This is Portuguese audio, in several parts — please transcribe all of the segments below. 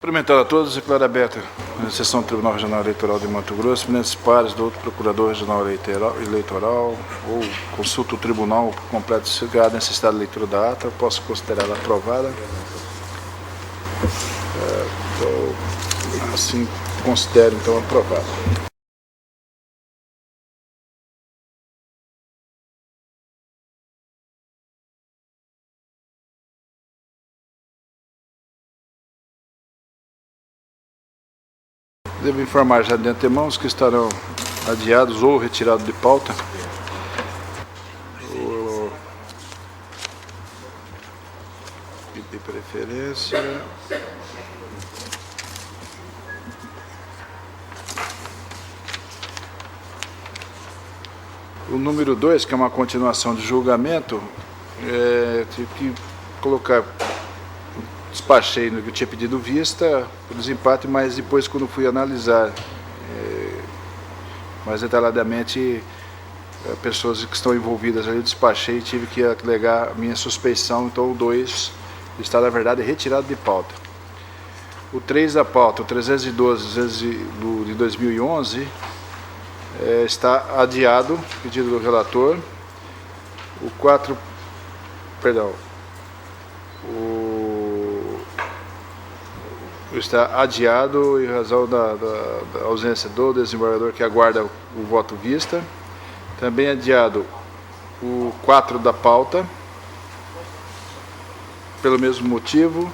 Cumprimentando a todos, declaro aberta a sessão do Tribunal Regional Eleitoral de Mato Grosso, eminentes pares do outro Procurador Regional Eleitoral, ou consulta o Tribunal por completo se há necessidade de leitura da ata, posso considerá-la aprovada. Assim, considero então aprovada. Devo informar já de antemão os que estarão adiados ou retirados de pauta. De preferência. O número 2, que é uma continuação de julgamento, tive que colocar. Despachei no que eu tinha pedido vista por desempate, mas depois, quando fui analisar mais detalhadamente pessoas que estão envolvidas ali, despachei e tive que alegar minha suspeição. Então o 2 está, na verdade, retirado de pauta. O 3 da pauta, o 312 de 2011, está adiado, pedido do relator. O 4, perdão, está adiado em razão da ausência do desembargador que aguarda o voto vista. Também adiado o 4 da pauta, pelo mesmo motivo.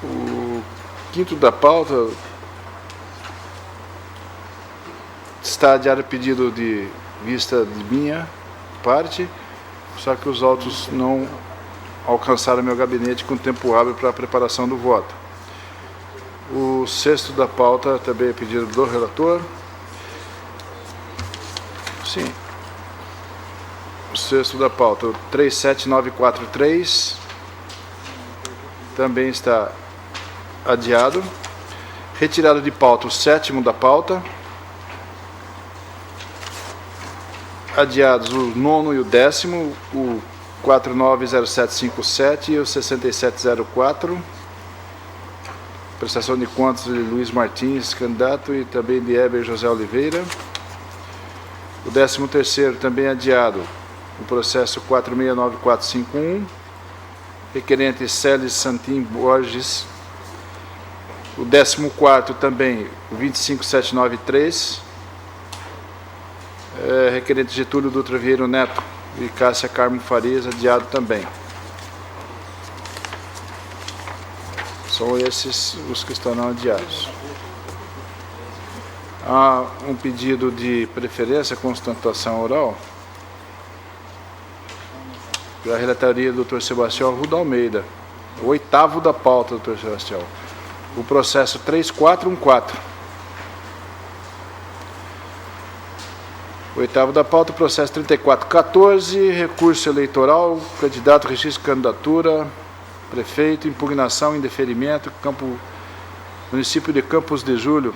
O 5º da pauta está adiado pedido de vista de minha parte, só que os autos não alcançaram meu gabinete com tempo hábil para a preparação do voto. O 6º da pauta também é pedido do relator. Sim. O 6º da pauta, o 37943, também está adiado. Retirado de pauta o 7º da pauta. Adiados o 9º e o 10º, o 490757 e o 6704, prestação de contas de Luiz Martins, candidato, e também de Heber José Oliveira. O 13º também adiado, o processo 469451, requerente Celes Santim Borges. O 14º também, o 25793, requerente Getúlio Dutra Vieira Neto e Cássia Carmo Farias, adiado também. São esses os que estarão adiados. Há um pedido de preferência com sustentação oral pela relatoria do Dr. Sebastião Arruda Almeida, o 8º da pauta, Dr. Sebastião. O processo 3414. O 8º da pauta, processo 3414, recurso eleitoral, candidato, registro de candidatura, prefeito, impugnação, indeferimento, município de Campos de Julho.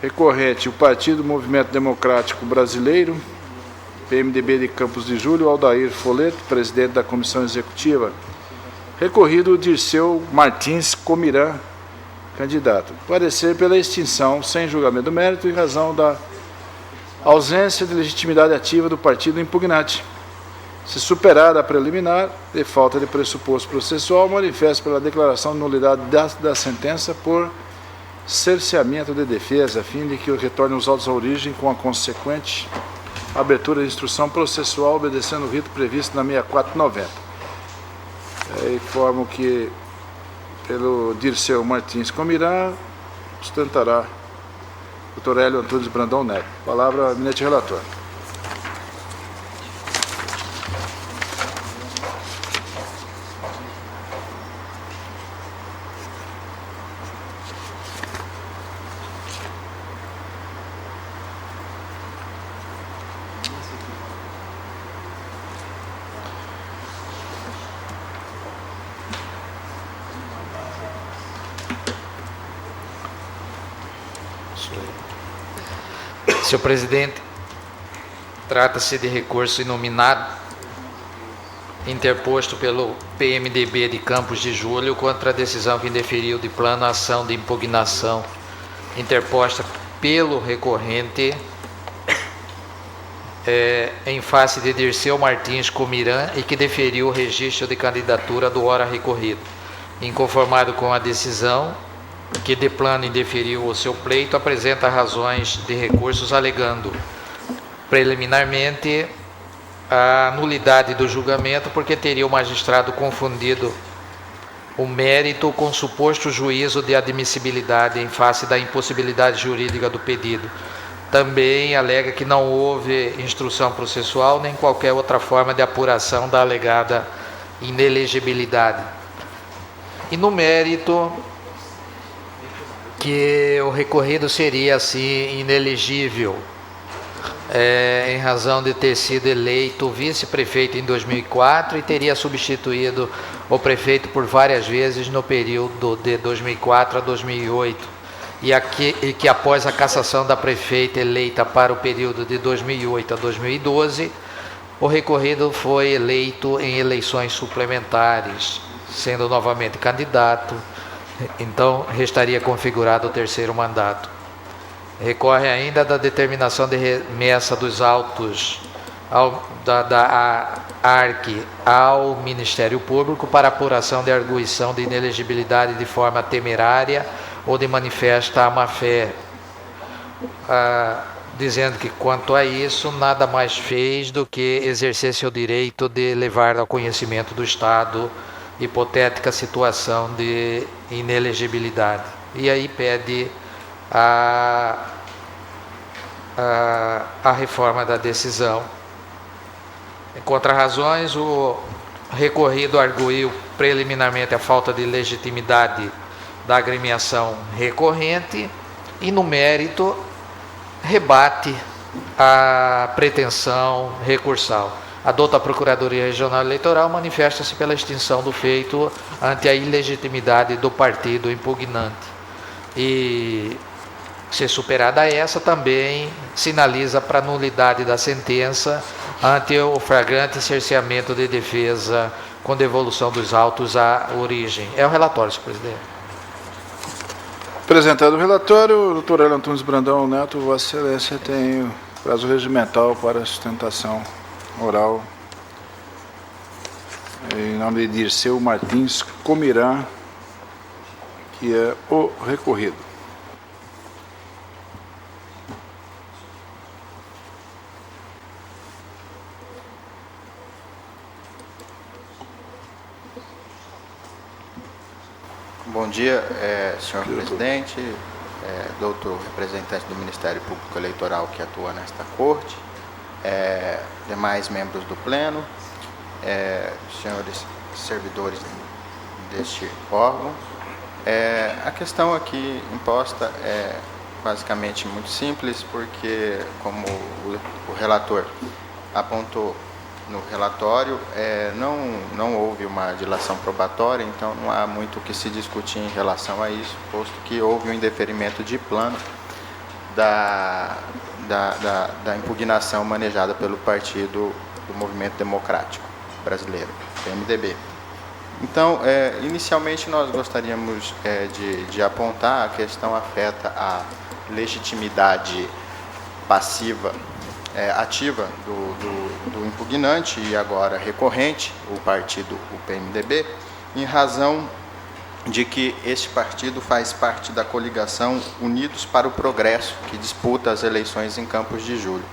Recorrente, o Partido Movimento Democrático Brasileiro, PMDB de Campos de Julho, Aldair Foleto, presidente da comissão executiva. Recorrido, Dirceu Martins Comirã, candidato. Parecer pela extinção, sem julgamento do mérito, em razão da ausência de legitimidade ativa do partido impugnante. Se superada a preliminar e falta de pressuposto processual, manifesta pela declaração de nulidade da sentença por cerceamento de defesa, a fim de que retorne os autos à origem com a consequente abertura de instrução processual, obedecendo o rito previsto na 6490. Informo que pelo Dirceu Martins Comirã, sustentará o Dr. Hélio Antunes Brandão Neto. Palavra ao eminente relator. Senhor presidente, Trata-se de recurso inominado interposto pelo PMDB de Campos de Julho contra a decisão que indeferiu de plano a ação de impugnação interposta pelo recorrente em face de Dirceu Martins Comiran e que deferiu o registro de candidatura do ora recorrido. Inconformado com a decisão que de plano indeferiu o seu pleito, apresenta razões de recursos alegando preliminarmente a nulidade do julgamento porque teria o magistrado confundido o mérito com suposto juízo de admissibilidade em face da impossibilidade jurídica do pedido. Também alega que não houve instrução processual nem qualquer outra forma de apuração da alegada inelegibilidade. E no mérito, que o recorrido seria assim inelegível, em razão de ter sido eleito vice-prefeito em 2004 e teria substituído o prefeito por várias vezes no período de 2004 a 2008, e que após a cassação da prefeita eleita para o período de 2008 a 2012, o recorrido foi eleito em eleições suplementares, sendo novamente candidato, então restaria configurado o terceiro mandato. Recorre ainda da determinação de remessa dos autos da ARC ao Ministério Público para apuração de arguição de inelegibilidade de forma temerária ou de manifesta má-fé, dizendo que quanto a isso nada mais fez do que exercer seu direito de levar ao conhecimento do Estado hipotética situação de inelegibilidade. E aí pede a reforma da decisão. Em contra-razões, o recorrido arguiu preliminarmente a falta de legitimidade da agremiação recorrente e, no mérito, rebate a pretensão recursal. A douta Procuradoria Regional Eleitoral manifesta-se pela extinção do feito ante a ilegitimidade do partido impugnante. E, se superada essa, também sinaliza para a nulidade da sentença ante o flagrante cerceamento de defesa com devolução dos autos à origem. É o relatório, senhor presidente. Apresentado o relatório, doutor Hélio Antunes Brandão Neto, Vossa Excelência tem o prazo regimental para a sustentação oral em nome de Dirceu Martins Comiran, que é o recorrido. Bom dia, senhor presidente, doutor representante do Ministério Público Eleitoral que atua nesta corte, demais membros do pleno, senhores servidores deste órgão. A questão aqui imposta é basicamente muito simples, porque, como o relator apontou no relatório, não houve uma dilação probatória, então não há muito o que se discutir em relação a isso, posto que houve um indeferimento de plano da impugnação manejada pelo Partido do Movimento Democrático Brasileiro, PMDB. Então, inicialmente nós gostaríamos de apontar a questão afeta a legitimidade passiva, ativa do impugnante e agora recorrente, o partido, o PMDB, em razão de que este partido faz parte da coligação Unidos para o Progresso, que disputa as eleições em Campos de Julho.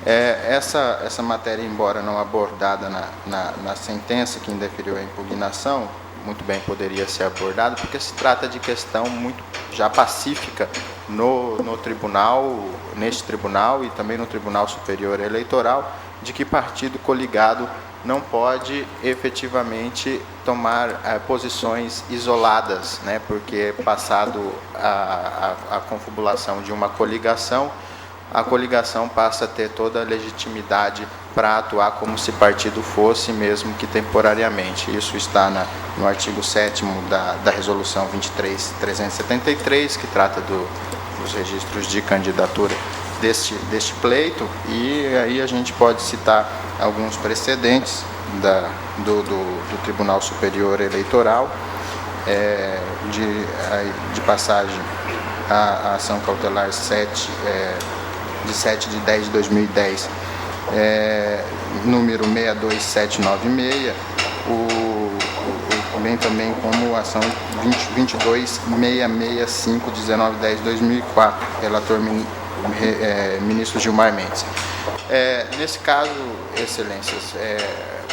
Essa matéria, embora não abordada na sentença que indeferiu a impugnação, muito bem poderia ser abordada, porque se trata de questão muito já pacífica no tribunal, neste tribunal e também no Tribunal Superior Eleitoral, de que partido coligado não pode efetivamente tomar posições isoladas, né? Porque passado a confabulação de uma coligação, a coligação passa a ter toda a legitimidade para atuar como se partido fosse, mesmo que temporariamente. Isso está no artigo 7º da Resolução 23.373, que trata dos registros de candidatura deste pleito, e aí a gente pode citar alguns precedentes do Tribunal Superior Eleitoral, de passagem a ação cautelar de 7 de 10 de 2010, número 62796, bem também como a ação 22665 de 19 de 10 de 2004, relator ministro Gilmar Mendes. Nesse caso, excelências,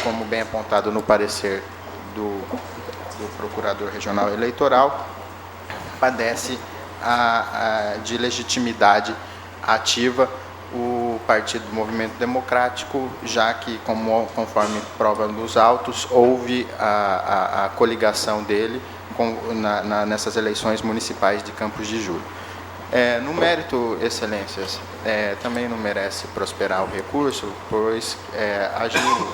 como bem apontado no parecer do Procurador Regional Eleitoral, padece de legitimidade ativa o Partido do Movimento Democrático, já que, conforme prova dos autos, houve a coligação dele nessas eleições municipais de Campos de Julho. No mérito, excelências, também não merece prosperar o recurso, pois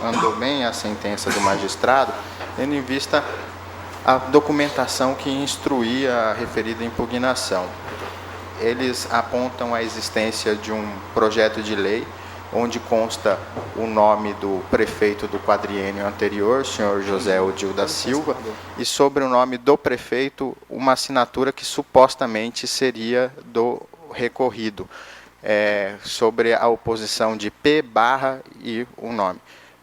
andou bem a sentença do magistrado, tendo em vista a documentação que instruía a referida impugnação. Eles apontam a existência de um projeto de lei onde consta o nome do prefeito do quadriênio anterior, senhor José Odil da Silva, e sobre o nome do prefeito uma assinatura que supostamente seria do recorrido, sobre a oposição de P/ e o nome.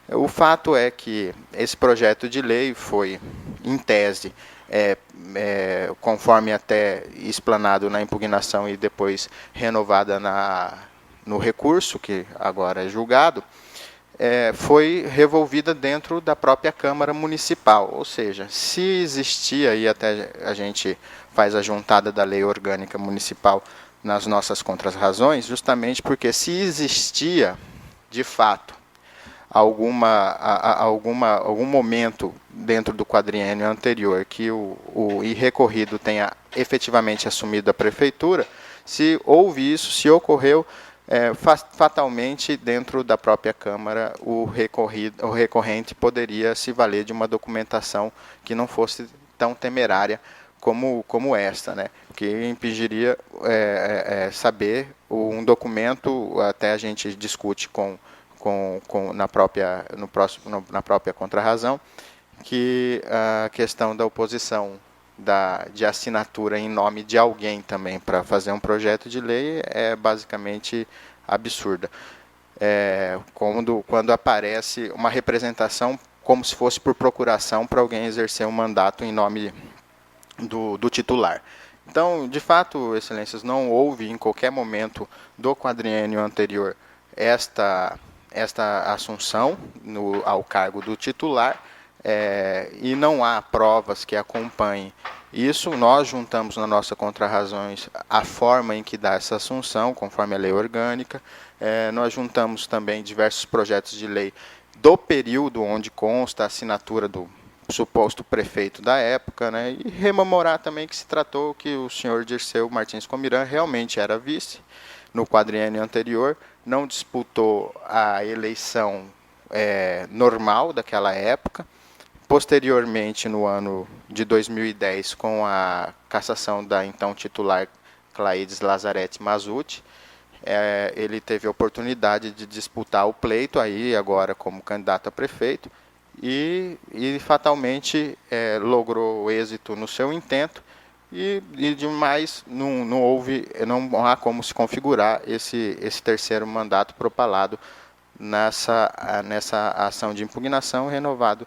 O fato é que esse projeto de lei foi, em tese, conforme até explanado na impugnação e depois renovada no recurso, que agora é julgado, foi revolvida dentro da própria Câmara Municipal. Ou seja, se existia, e até a gente faz a juntada da Lei Orgânica Municipal nas nossas contrarrazões, justamente porque se existia, de fato, algum momento dentro do quadriênio anterior que o recorrido tenha efetivamente assumido a prefeitura, se houve isso, se ocorreu, fatalmente dentro da própria Câmara o recorrente poderia se valer de uma documentação que não fosse tão temerária como esta, né? Que impediria saber um documento, até a gente discute na própria contrarrazão, que a questão da oposição de assinatura em nome de alguém também para fazer um projeto de lei é basicamente absurda. Quando aparece uma representação como se fosse por procuração para alguém exercer um mandato em nome do titular. Então, de fato, excelências, não houve em qualquer momento do quadriênio anterior esta assunção ao cargo do titular, e não há provas que acompanhem isso. Nós juntamos na nossa contrarrazões a forma em que dá essa assunção, conforme a lei orgânica. Nós juntamos também diversos projetos de lei do período onde consta a assinatura do suposto prefeito da época, né? E rememorar também que se tratou que o senhor Dirceu Martins Comiran realmente era vice no quadriênio anterior, não disputou a eleição normal daquela época. Posteriormente, no ano de 2010, com a cassação da então titular Claides Lazarete Mazzutti, ele teve a oportunidade de disputar o pleito, aí agora como candidato a prefeito, e fatalmente logrou êxito no seu intento, e demais não há como se configurar esse terceiro mandato propalado nessa ação de impugnação, renovado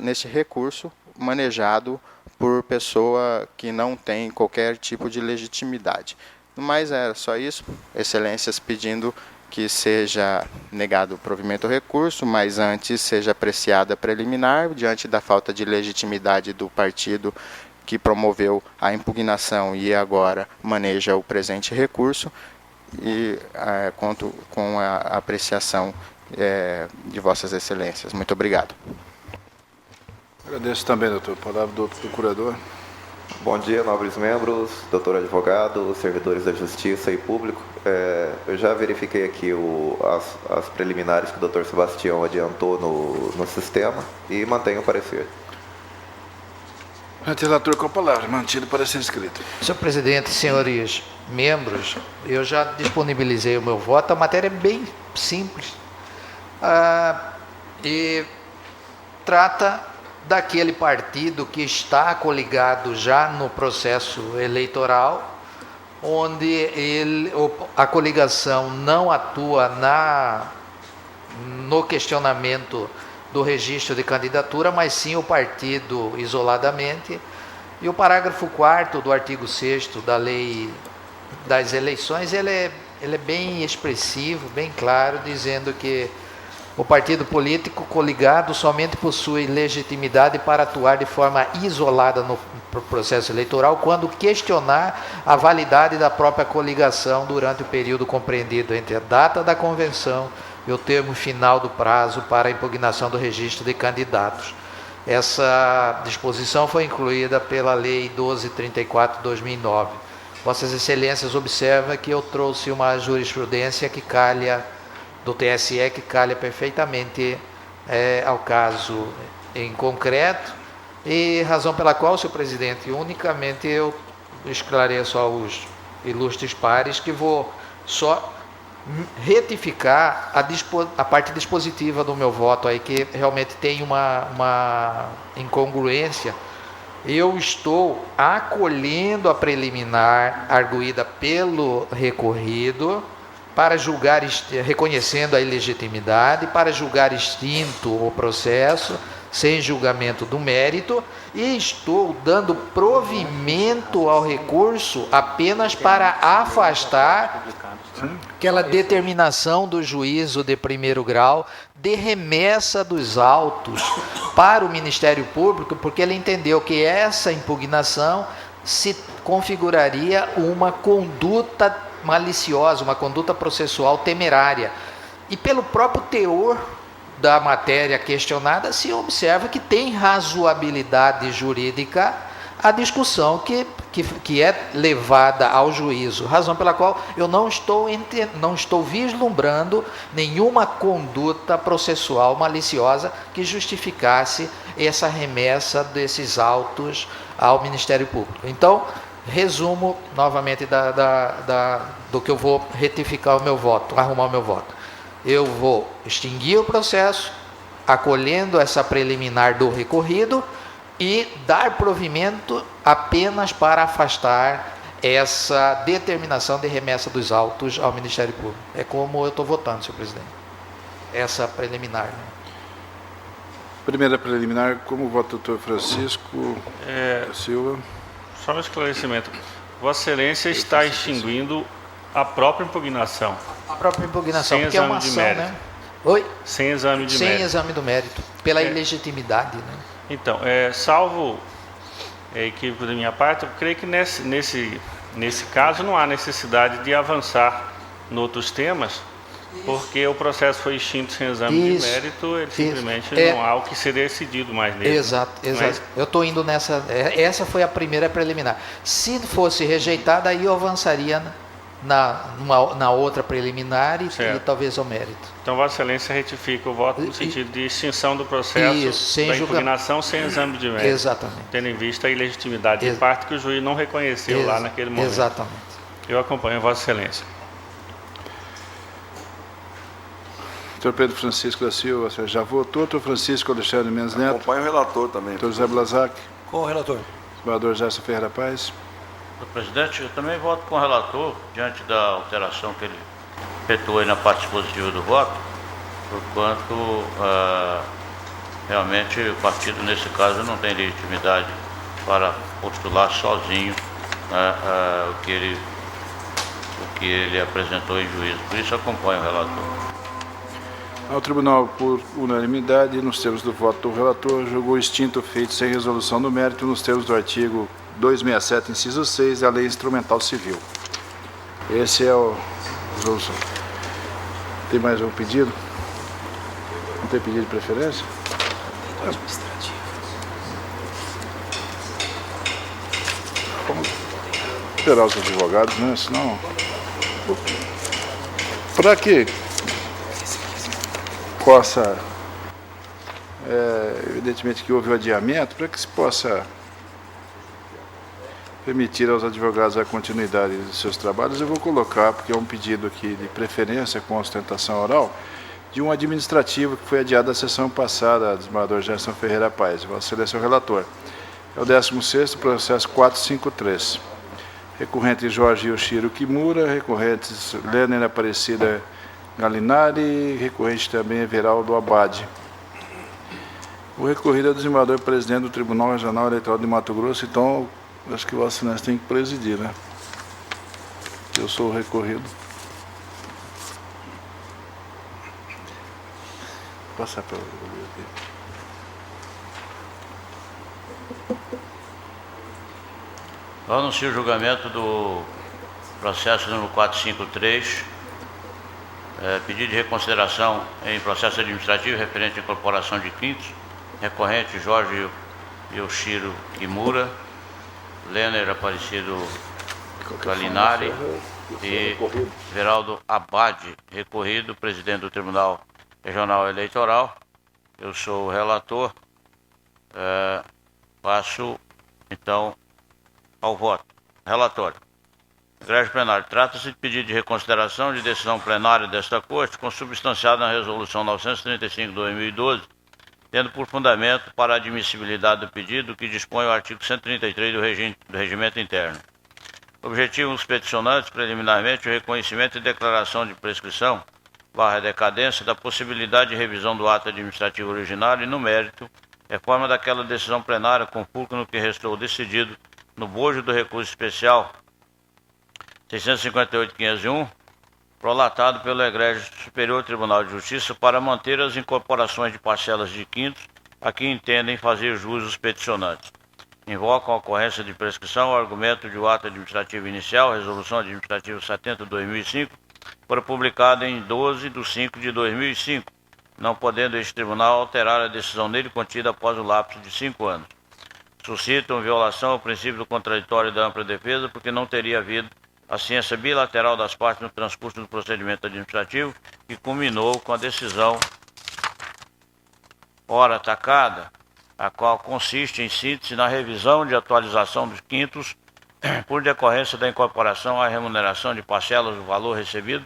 neste recurso manejado por pessoa que não tem qualquer tipo de legitimidade. Mas era só isso, excelências, pedindo que seja negado o provimento ao recurso, mas antes seja apreciada preliminar, diante da falta de legitimidade do partido que promoveu a impugnação e agora maneja o presente recurso, e conto com a apreciação de vossas excelências. Muito obrigado. Agradeço também, doutor. Palavra do outro procurador. Bom dia, nobres membros, doutor advogado, servidores da Justiça e público. Eu já verifiquei aqui as preliminares que o doutor Sebastião adiantou no sistema e mantenho o parecer. Relator com a palavra, mantido o parecer escrito. Senhor presidente, senhores membros, eu já disponibilizei o meu voto. A matéria é bem simples e trata daquele partido que está coligado já no processo eleitoral, onde a coligação não atua no questionamento do registro de candidatura, mas sim o partido isoladamente. E o parágrafo 4º do artigo 6º da Lei das Eleições, ele é bem expressivo, bem claro, dizendo que o partido político coligado somente possui legitimidade para atuar de forma isolada no processo eleitoral quando questionar a validade da própria coligação durante o período compreendido entre a data da convenção e o termo final do prazo para a impugnação do registro de candidatos. Essa disposição foi incluída pela Lei 1234 de 2009. Vossas Excelências observam que eu trouxe uma jurisprudência que calha do TSE, que calha perfeitamente ao caso em concreto, e razão pela qual, senhor presidente, unicamente eu esclareço aos ilustres pares que vou só retificar a parte dispositiva do meu voto aí, que realmente tem uma incongruência. Eu estou acolhendo a preliminar arguída pelo recorrido, para julgar, reconhecendo a ilegitimidade, para julgar extinto o processo, sem julgamento do mérito, e estou dando provimento ao recurso apenas para afastar aquela determinação do juízo de primeiro grau de remessa dos autos para o Ministério Público, porque ele entendeu que essa impugnação se configuraria uma conduta maliciosa, uma conduta processual temerária. E pelo próprio teor da matéria questionada, se observa que tem razoabilidade jurídica a discussão que é levada ao juízo, razão pela qual eu não estou vislumbrando nenhuma conduta processual maliciosa que justificasse essa remessa desses autos ao Ministério Público. Então, resumo novamente do que eu vou retificar o meu voto, arrumar o meu voto. Eu vou extinguir o processo, acolhendo essa preliminar do recorrido e dar provimento apenas para afastar essa determinação de remessa dos autos ao Ministério Público. É como eu estou votando, senhor presidente. Essa preliminar. Né? Primeira preliminar, como vota o doutor Francisco Silva? Só um esclarecimento. Vossa Excelência está extinguindo a própria impugnação. A própria impugnação, sem porque é uma ação, né? Oi? Sem exame de mérito. Sem exame do mérito, pela ilegitimidade, né? Então, salvo equívoco da minha parte, eu creio que nesse caso não há necessidade de avançar em outros temas, porque o processo foi extinto sem exame de mérito, ele simplesmente não há o que ser decidido mais nele. Exato. Eu estou indo nessa. Essa foi a primeira preliminar. Se fosse rejeitada, aí eu avançaria na outra preliminar e talvez ao mérito. Então, Vossa Excelência retifica o voto no sentido de extinção do processo da impugnação sem exame de mérito. Exatamente. Tendo em vista a ilegitimidade de parte que o juiz não reconheceu lá naquele momento. Exatamente. Eu acompanho Vossa Excelência. Doutor Pedro Francisco da Silva, você já votou. Doutor Francisco Alexandre Mendes Neto. Acompanho o relator também. Doutor José Blazac. Com o relator. Senador Gerson Ferreira Paz. Senhor presidente, eu também voto com o relator, diante da alteração que ele efetuou aí na parte dispositiva do voto, porquanto realmente o partido, nesse caso, não tem legitimidade para postular sozinho o que ele apresentou em juízo. Por isso, acompanho o relator. Ao tribunal, por unanimidade, nos termos do voto do relator, julgou extinto o feito sem resolução do mérito nos termos do artigo 267, inciso 6, da Lei Instrumental Civil. Esse é o resolução. Tem mais um pedido? Não tem pedido de preferência? Administrativo. Vamos esperar os advogados, né? Senão... Para que possa... evidentemente que houve o adiamento, para que se possa permitir aos advogados a continuidade de seus trabalhos. Eu vou colocar, porque é um pedido aqui de preferência com ostentação oral, de um administrativo que foi adiado da sessão passada, desembargador Gerson Ferreira Paes. Vossa Excelência é o relator. É o 16º, processo 453. Recorrente Jorge Yoshiro Kimura, recorrentes Lênin Aparecida Galinari, recorrente também Everaldo Abade. O recorrido é o desembargador presidente do Tribunal Regional Eleitoral de Mato Grosso, então acho que Vossa Excelência tem que presidir, né? Eu sou o recorrido. Vou passar para o aqui. Eu anuncio o julgamento do processo número 453, pedido de reconsideração em processo administrativo referente à incorporação de quintos, recorrente Jorge Yoshiro Kimura, Lênin Aparecido Galinari e Veraldo Abade, recorrido, presidente do Tribunal Regional Eleitoral. Eu sou o relator. Passo, então, ao voto. Relatório. Egrégio plenário. Trata-se de pedido de reconsideração de decisão plenária desta Corte, consubstanciada na Resolução 935/2012, tendo por fundamento para a admissibilidade do pedido que dispõe o artigo 133 do Regimento Interno. Objetivo dos peticionantes, preliminarmente, o reconhecimento e declaração de prescrição / decadência da possibilidade de revisão do ato administrativo originário e, no mérito, reforma daquela decisão plenária com fulcro no que restou decidido no bojo do recurso especial 658.501, prolatado pelo Egrégio Superior Tribunal de Justiça para manter as incorporações de parcelas de quintos a que entendem fazer jus os peticionantes. Invocam a ocorrência de prescrição ao argumento de o ato administrativo inicial, Resolução Administrativa 70/2005, foi publicada em 12/5/2005, não podendo este tribunal alterar a decisão nele contida após o lapso de 5 anos. Suscitam violação ao princípio do contraditório e da ampla defesa, porque não teria havido a ciência bilateral das partes no transcurso do procedimento administrativo, que culminou com a decisão ora atacada, a qual consiste, em síntese, na revisão de atualização dos quintos por decorrência da incorporação à remuneração de parcelas do valor recebido,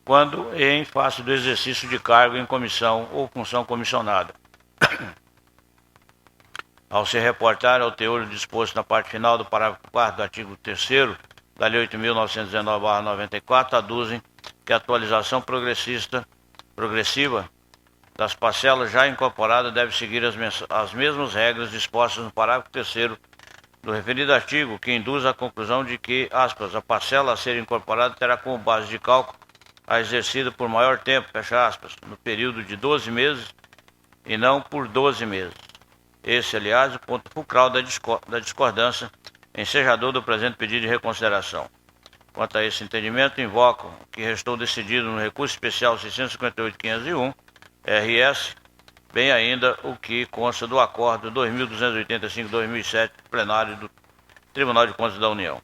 quando em face do exercício de cargo em comissão ou função comissionada. Ao se reportar ao teor disposto na parte final do parágrafo 4º do artigo 3º da Lei 8.919/94, aduzem que a atualização progressiva das parcelas já incorporadas deve seguir as mesmas regras dispostas no parágrafo 3º do referido artigo, que induz à conclusão de que, aspas, a parcela a ser incorporada terá como base de cálculo a exercida por maior tempo, fecha aspas, no período de 12 meses e não por 12 meses. Esse, aliás, é o ponto fulcral da discordância ensejador do presente pedido de reconsideração. Quanto a esse entendimento, invocam o que restou decidido no recurso especial 658.501, RS, bem ainda o que consta do acordo 2285/2007, plenário do Tribunal de Contas da União.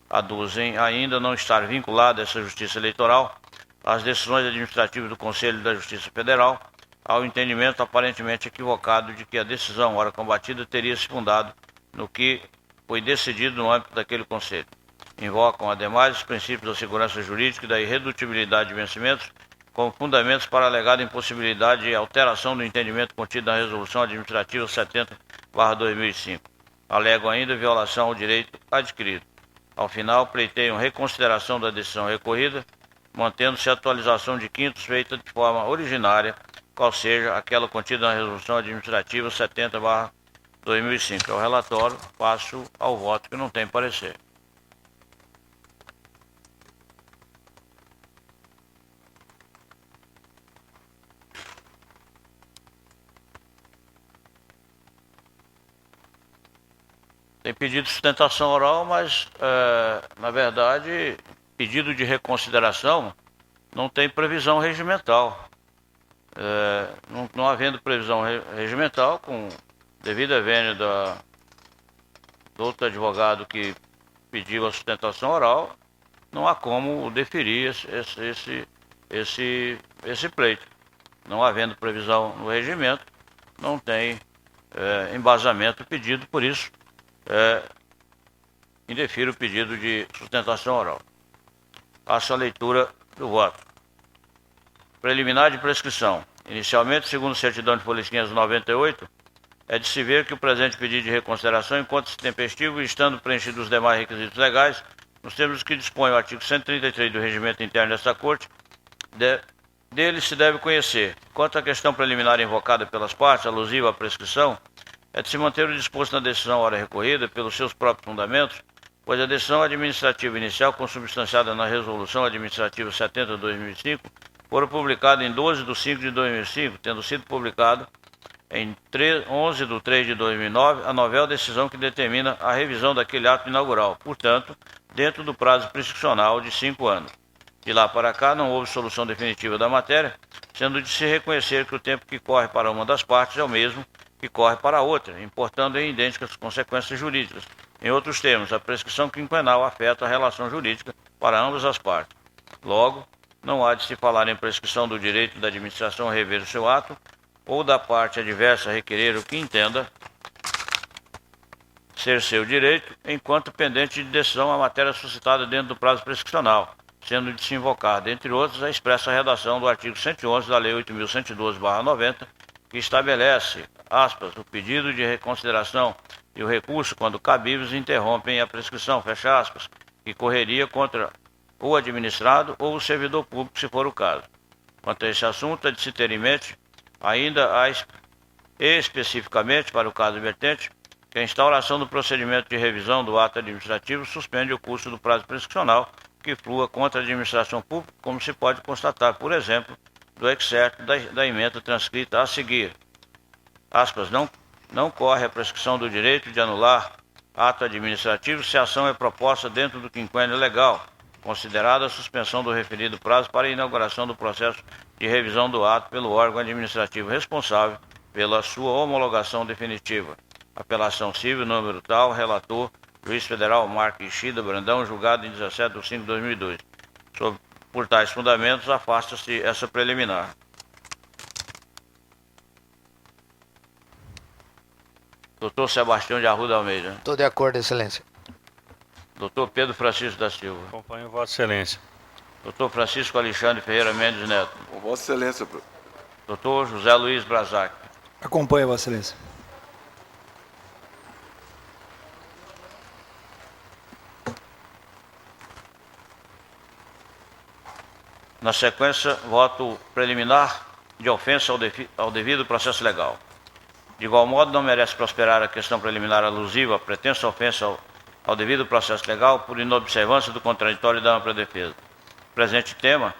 Aduzem ainda não estar vinculada essa Justiça Eleitoral às decisões administrativas do Conselho da Justiça Federal, ao entendimento aparentemente equivocado de que a decisão, ora combatida, teria se fundado no que foi decidido no âmbito daquele Conselho. Invocam, ademais, os princípios da segurança jurídica e da irredutibilidade de vencimentos como fundamentos para a alegada impossibilidade de alteração do entendimento contido na Resolução Administrativa 70/2005. Alegam ainda violação ao direito adquirido. Ao final, pleiteiam reconsideração da decisão recorrida, mantendo-se a atualização de quintos feita de forma originária, qual seja aquela contida na Resolução Administrativa 70/2005. É o relatório, passo ao voto que não tem parecer. Tem pedido de sustentação oral, mas, na verdade, pedido de reconsideração não tem previsão regimental. Não havendo previsão regimental, com devida vênia do outro advogado que pediu a sustentação oral, não há como deferir esse pleito. Não havendo previsão no regimento, não tem embasamento pedido, por isso indefiro o pedido de sustentação oral. Faço a leitura do voto. Preliminar de prescrição. Inicialmente, segundo certidão de folha 598, é de se ver que o presente pedido de reconsideração encontra-se tempestivo e, estando preenchidos os demais requisitos legais, nos termos que dispõe o artigo 133 do Regimento Interno desta Corte, dele se deve conhecer. Quanto à questão preliminar invocada pelas partes, alusiva à prescrição, é de se manter o disposto na decisão hora recorrida pelos seus próprios fundamentos, pois a decisão administrativa inicial, consubstanciada na Resolução Administrativa 70/2005, fora publicada em 12/5/2005, tendo sido publicado em 11/3/2009 a novel decisão que determina a revisão daquele ato inaugural, portanto, dentro do prazo prescricional de 5 anos. De lá para cá, não houve solução definitiva da matéria, sendo de se reconhecer que o tempo que corre para uma das partes é o mesmo que corre para a outra, importando em idênticas consequências jurídicas. Em outros termos, a prescrição quinquenal afeta a relação jurídica para ambas as partes. Logo, não há de se falar em prescrição do direito da administração a rever o seu ato ou da parte adversa a requerer o que entenda ser seu direito, enquanto pendente de decisão a matéria suscitada dentro do prazo prescricional, sendo de se invocar, dentre outros, a expressa redação do artigo 111 da Lei 8.112/90, que estabelece, aspas, o pedido de reconsideração e o recurso, quando cabíveis, interrompem a prescrição, fecha aspas, que correria contra o administrado ou o servidor público, se for o caso. Quanto a esse assunto, é de se ter em mente, ainda especificamente para o caso vertente, que a instauração do procedimento de revisão do ato administrativo suspende o curso do prazo prescricional que flua contra a administração pública, como se pode constatar, por exemplo, do excerto da emenda transcrita a seguir. Aspas, não corre a prescrição do direito de anular ato administrativo se a ação é proposta dentro do quinquênio legal, considerada a suspensão do referido prazo para a inauguração do processo de revisão do ato pelo órgão administrativo responsável pela sua homologação definitiva. Apelação civil, número tal, relator, Juiz Federal Marco Ishida Brandão, julgado em 17/5/2002. Por tais fundamentos, afasta-se essa preliminar. Doutor Sebastião de Arruda Almeida. Estou de acordo, Excelência. Doutor Pedro Francisco da Silva. Acompanho Vossa Excelência. Doutor Francisco Alexandre Ferreira Mendes Neto. Com Vossa Excelência, Doutor José Luiz Brazac. Acompanho, Vossa Excelência. Na sequência, voto preliminar de ofensa ao devido processo legal. De igual modo, não merece prosperar a questão preliminar alusiva à pretensa ofensa ao devido processo legal por inobservância do contraditório da ampla defesa. O presente tema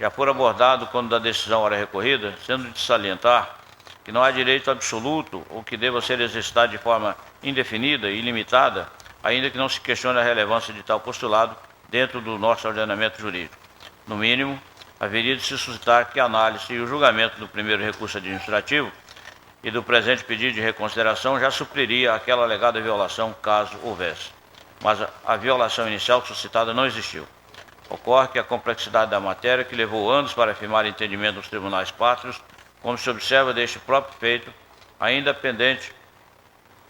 já for abordado quando da decisão hora recorrida, sendo de salientar que não há direito absoluto ou que deva ser exercitado de forma indefinida e ilimitada, ainda que não se questione a relevância de tal postulado dentro do nosso ordenamento jurídico. No mínimo, haveria de se suscitar que a análise e o julgamento do primeiro recurso administrativo e do presente pedido de reconsideração já supriria aquela alegada violação, caso houvesse. Mas a violação inicial suscitada não existiu. Ocorre que a complexidade da matéria, que levou anos para afirmar entendimento dos tribunais pátrios, como se observa deste próprio feito, ainda pendente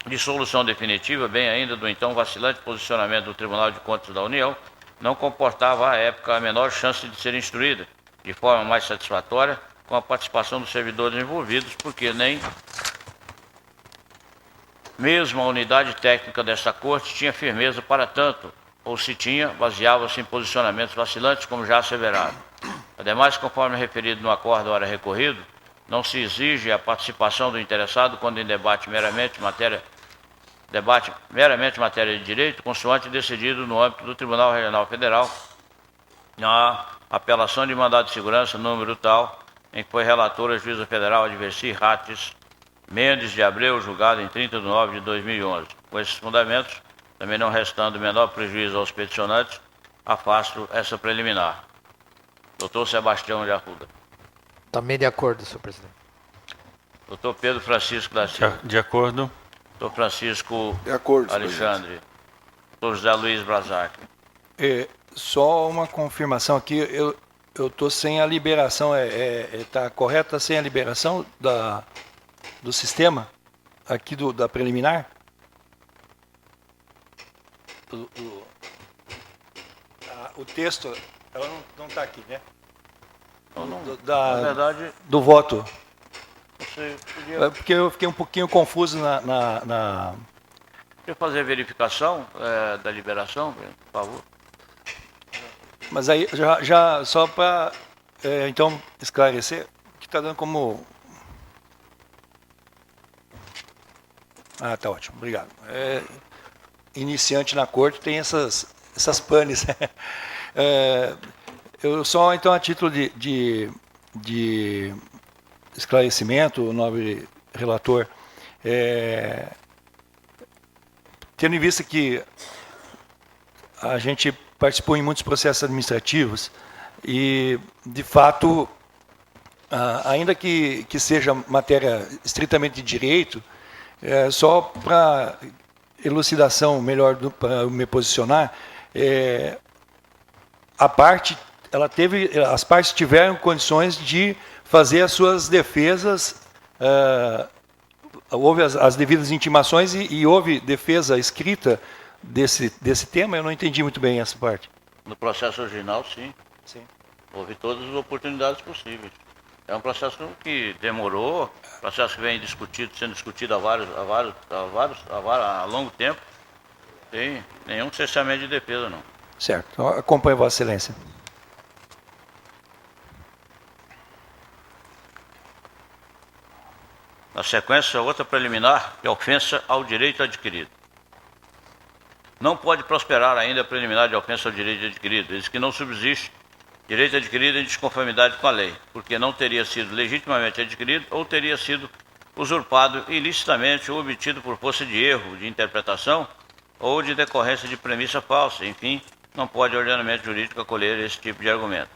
de solução definitiva, bem ainda do então vacilante posicionamento do Tribunal de Contas da União, não comportava à época a menor chance de ser instruída de forma mais satisfatória com a participação dos servidores envolvidos, porque nem mesmo a unidade técnica desta Corte tinha firmeza para tanto, ou se tinha, baseava-se em posicionamentos vacilantes, como já asseverado. Ademais, conforme referido no acordo hora recorrido, não se exige a participação do interessado quando em debate meramente matéria de direito, consoante decidido no âmbito do Tribunal Regional Federal, na apelação de mandado de segurança, número tal, em que foi relatora a juíza federal Adversi Rates Mendes de Abreu, julgado em 30 de novembro de 2011. Com esses fundamentos, também não restando menor prejuízo aos peticionantes, afasto essa preliminar. Doutor Sebastião de Arruda. Também de acordo, senhor presidente. Doutor Pedro Francisco da Silva. De acordo. Doutor Francisco De acordo, Alexandre. Doutor José Luiz Brazac. Só uma confirmação aqui, eu estou sem a liberação, está correta sem a liberação do sistema aqui da preliminar? o texto, ela não está aqui, né? Na verdade, Do voto. você podia, Porque eu fiquei um pouquinho confuso podia fazer a verificação da liberação, por favor. Mas aí, já só para, então, esclarecer, que está dando como... Ah, tá ótimo, obrigado. Iniciante na corte tem essas panes. Eu só, então, a título de esclarecimento, nobre relator, tendo em vista que a gente participou em muitos processos administrativos e, de fato, ainda que seja matéria estritamente de direito, só para elucidação melhor para me posicionar, as partes tiveram condições de fazer as suas defesas, houve as devidas intimações e houve defesa escrita desse tema. Eu não entendi muito bem essa parte. No processo original, sim. Sim. Houve todas as oportunidades possíveis. É um processo que demorou, processo que vem sendo discutido há longo tempo. Tem nenhum cessamento de defesa, não. Certo. Então, acompanho Vossa Excelência. Na sequência, outra preliminar é ofensa ao direito adquirido. Não pode prosperar ainda a preliminar de ofensa ao direito adquirido, desde que não subsiste direito adquirido em desconformidade com a lei, porque não teria sido legitimamente adquirido ou teria sido usurpado ilicitamente ou obtido por força de erro de interpretação ou de decorrência de premissa falsa. Enfim, não pode o ordenamento jurídico acolher esse tipo de argumento.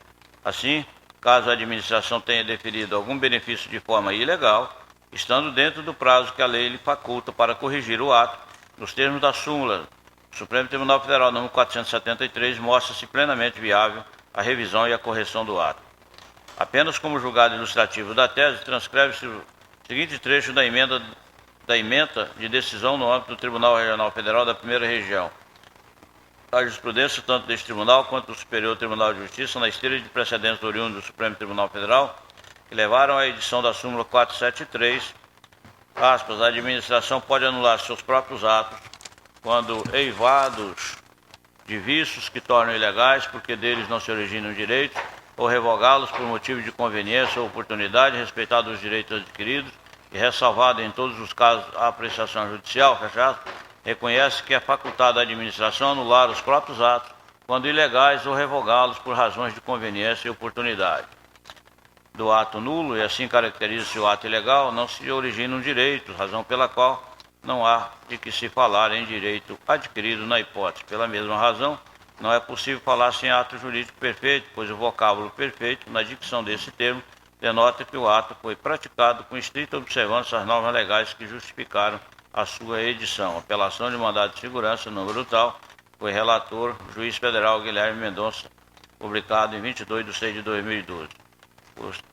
Assim, caso a administração tenha deferido algum benefício de forma ilegal, estando dentro do prazo que a lei lhe faculta para corrigir o ato, nos termos da súmula do Supremo Tribunal Federal número 473, mostra-se plenamente viável a revisão e a correção do ato. Apenas como julgado ilustrativo da tese, transcreve-se o seguinte trecho da emenda de decisão no âmbito do Tribunal Regional Federal da Primeira Região. A jurisprudência, tanto deste tribunal quanto do Superior Tribunal de Justiça, na esteira de precedentes oriundos do Supremo Tribunal Federal, que levaram à edição da súmula 473, aspas, a administração pode anular seus próprios atos quando eivados de vícios que tornam ilegais porque deles não se originam direitos, ou revogá-los por motivo de conveniência ou oportunidade, respeitados os direitos adquiridos e ressalvado em todos os casos a apreciação judicial, fechado, reconhece que é facultado à administração anular os próprios atos quando ilegais ou revogá-los por razões de conveniência e oportunidade. Do ato nulo, e assim caracteriza-se o ato ilegal, não se originam direitos, razão pela qual não há de que se falar em direito adquirido na hipótese. Pela mesma razão, não é possível falar sem ato jurídico perfeito, pois o vocábulo perfeito, na dicção desse termo, denota que o ato foi praticado com estrita observância às normas legais que justificaram a sua edição. Apelação de mandado de segurança, número tal, foi relator, juiz federal Guilherme Mendonça, publicado em 22/6/2012.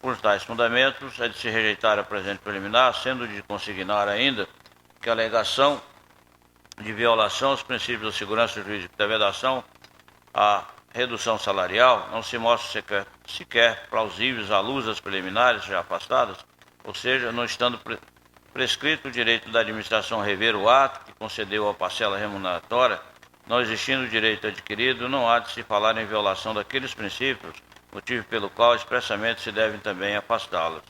Por tais fundamentos, é de se rejeitar a presente preliminar, sendo de consignar ainda que a alegação de violação aos princípios da segurança jurídica da vedação à redução salarial não se mostra sequer plausíveis à luz das preliminares já afastadas, ou seja, não estando prescrito o direito da administração rever o ato que concedeu a parcela remuneratória, não existindo o direito adquirido, não há de se falar em violação daqueles princípios, motivo pelo qual expressamente se devem também afastá-las.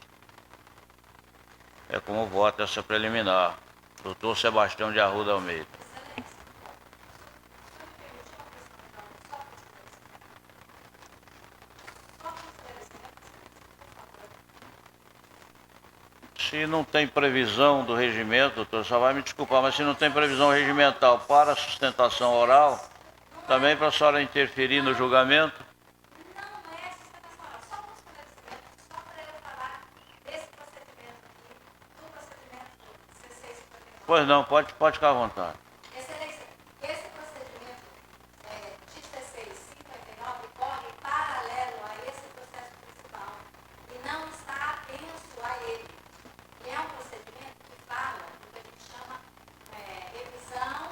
É como vota essa preliminar. Doutor Sebastião de Arruda Almeida. Se não tem previsão do regimento, doutor, só vai me desculpar, mas se não tem previsão regimental para sustentação oral, também para a senhora interferir no julgamento? Pois não, pode ficar à vontade. Excelência, esse procedimento de C659 corre paralelo a esse processo principal e não está atenso a ele. E é um procedimento que fala do que a gente chama revisão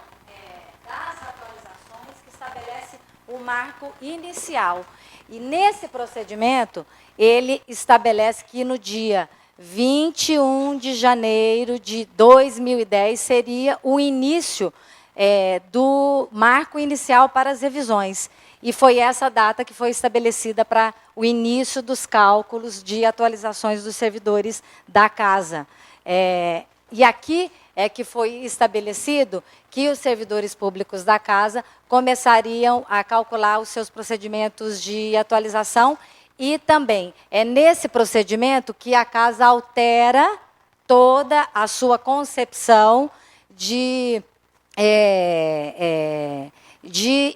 das atualizações marco inicial. E nesse procedimento, ele estabelece que no dia 21 de janeiro de 2010 seria o início do marco inicial para as revisões. E foi essa data que foi estabelecida para o início dos cálculos de atualizações dos servidores da casa. E aqui é que foi estabelecido que os servidores públicos da casa começariam a calcular os seus procedimentos de atualização e também é nesse procedimento que a casa altera toda a sua concepção de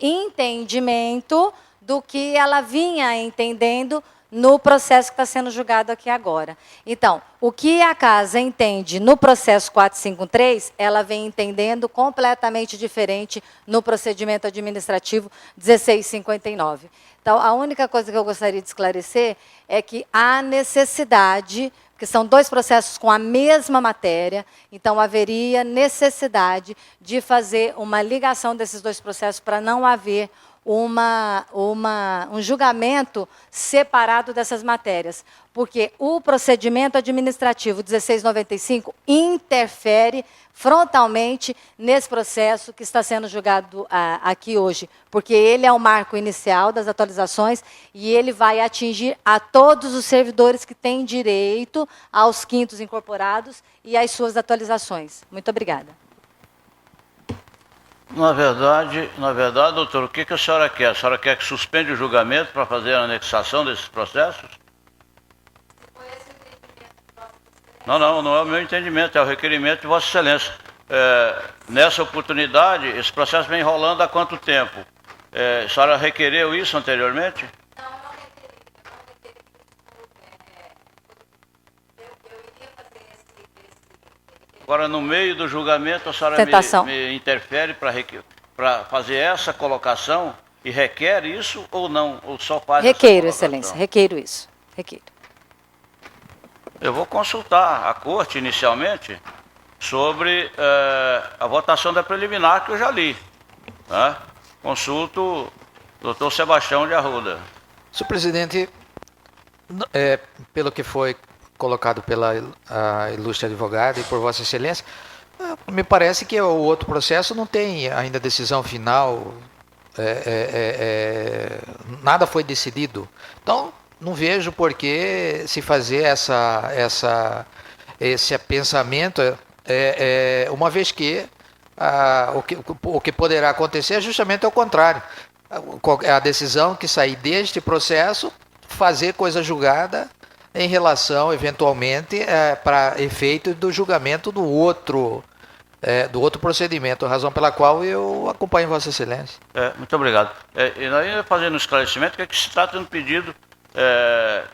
entendimento do que ela vinha entendendo no processo que está sendo julgado aqui agora. Então, o que a casa entende no processo 453, ela vem entendendo completamente diferente no procedimento administrativo 1659. Então, a única coisa que eu gostaria de esclarecer é que há necessidade, porque são dois processos com a mesma matéria, então haveria necessidade de fazer uma ligação desses dois processos para não haver um julgamento separado dessas matérias, porque o procedimento administrativo 1695 interfere frontalmente nesse processo que está sendo julgado aqui hoje, porque ele é o marco inicial das atualizações e ele vai atingir a todos os servidores que têm direito aos quintos incorporados e às suas atualizações. Muito obrigada. Na verdade, doutor, o que a senhora quer? A senhora quer que suspende o julgamento para fazer a anexação desses processos? Não é o meu entendimento, é o requerimento de Vossa Excelência. Nessa oportunidade, esse processo vem rolando há quanto tempo? A senhora requereu isso anteriormente? Agora, no meio do julgamento, a senhora me interfere para fazer essa colocação e requer isso ou não? Ou só faz Requeiro, Excelência, requeiro isso. Requeiro. Eu vou consultar a Corte, inicialmente, sobre a votação da preliminar que eu já li. Tá? Consulto o doutor Sebastião de Arruda. Senhor presidente, pelo que foi colocado pela ilustre advogada e por Vossa Excelência, me parece que o outro processo não tem ainda decisão final, nada foi decidido. Então, não vejo por que se fazer esse pensamento, uma vez que o que poderá acontecer é justamente ao contrário. A decisão que sair deste processo, fazer coisa julgada em relação, eventualmente, para efeito do julgamento do outro procedimento, razão pela qual eu acompanho Vossa Excelência. Muito obrigado. E nós fazendo um esclarecimento, que se trata de um pedido,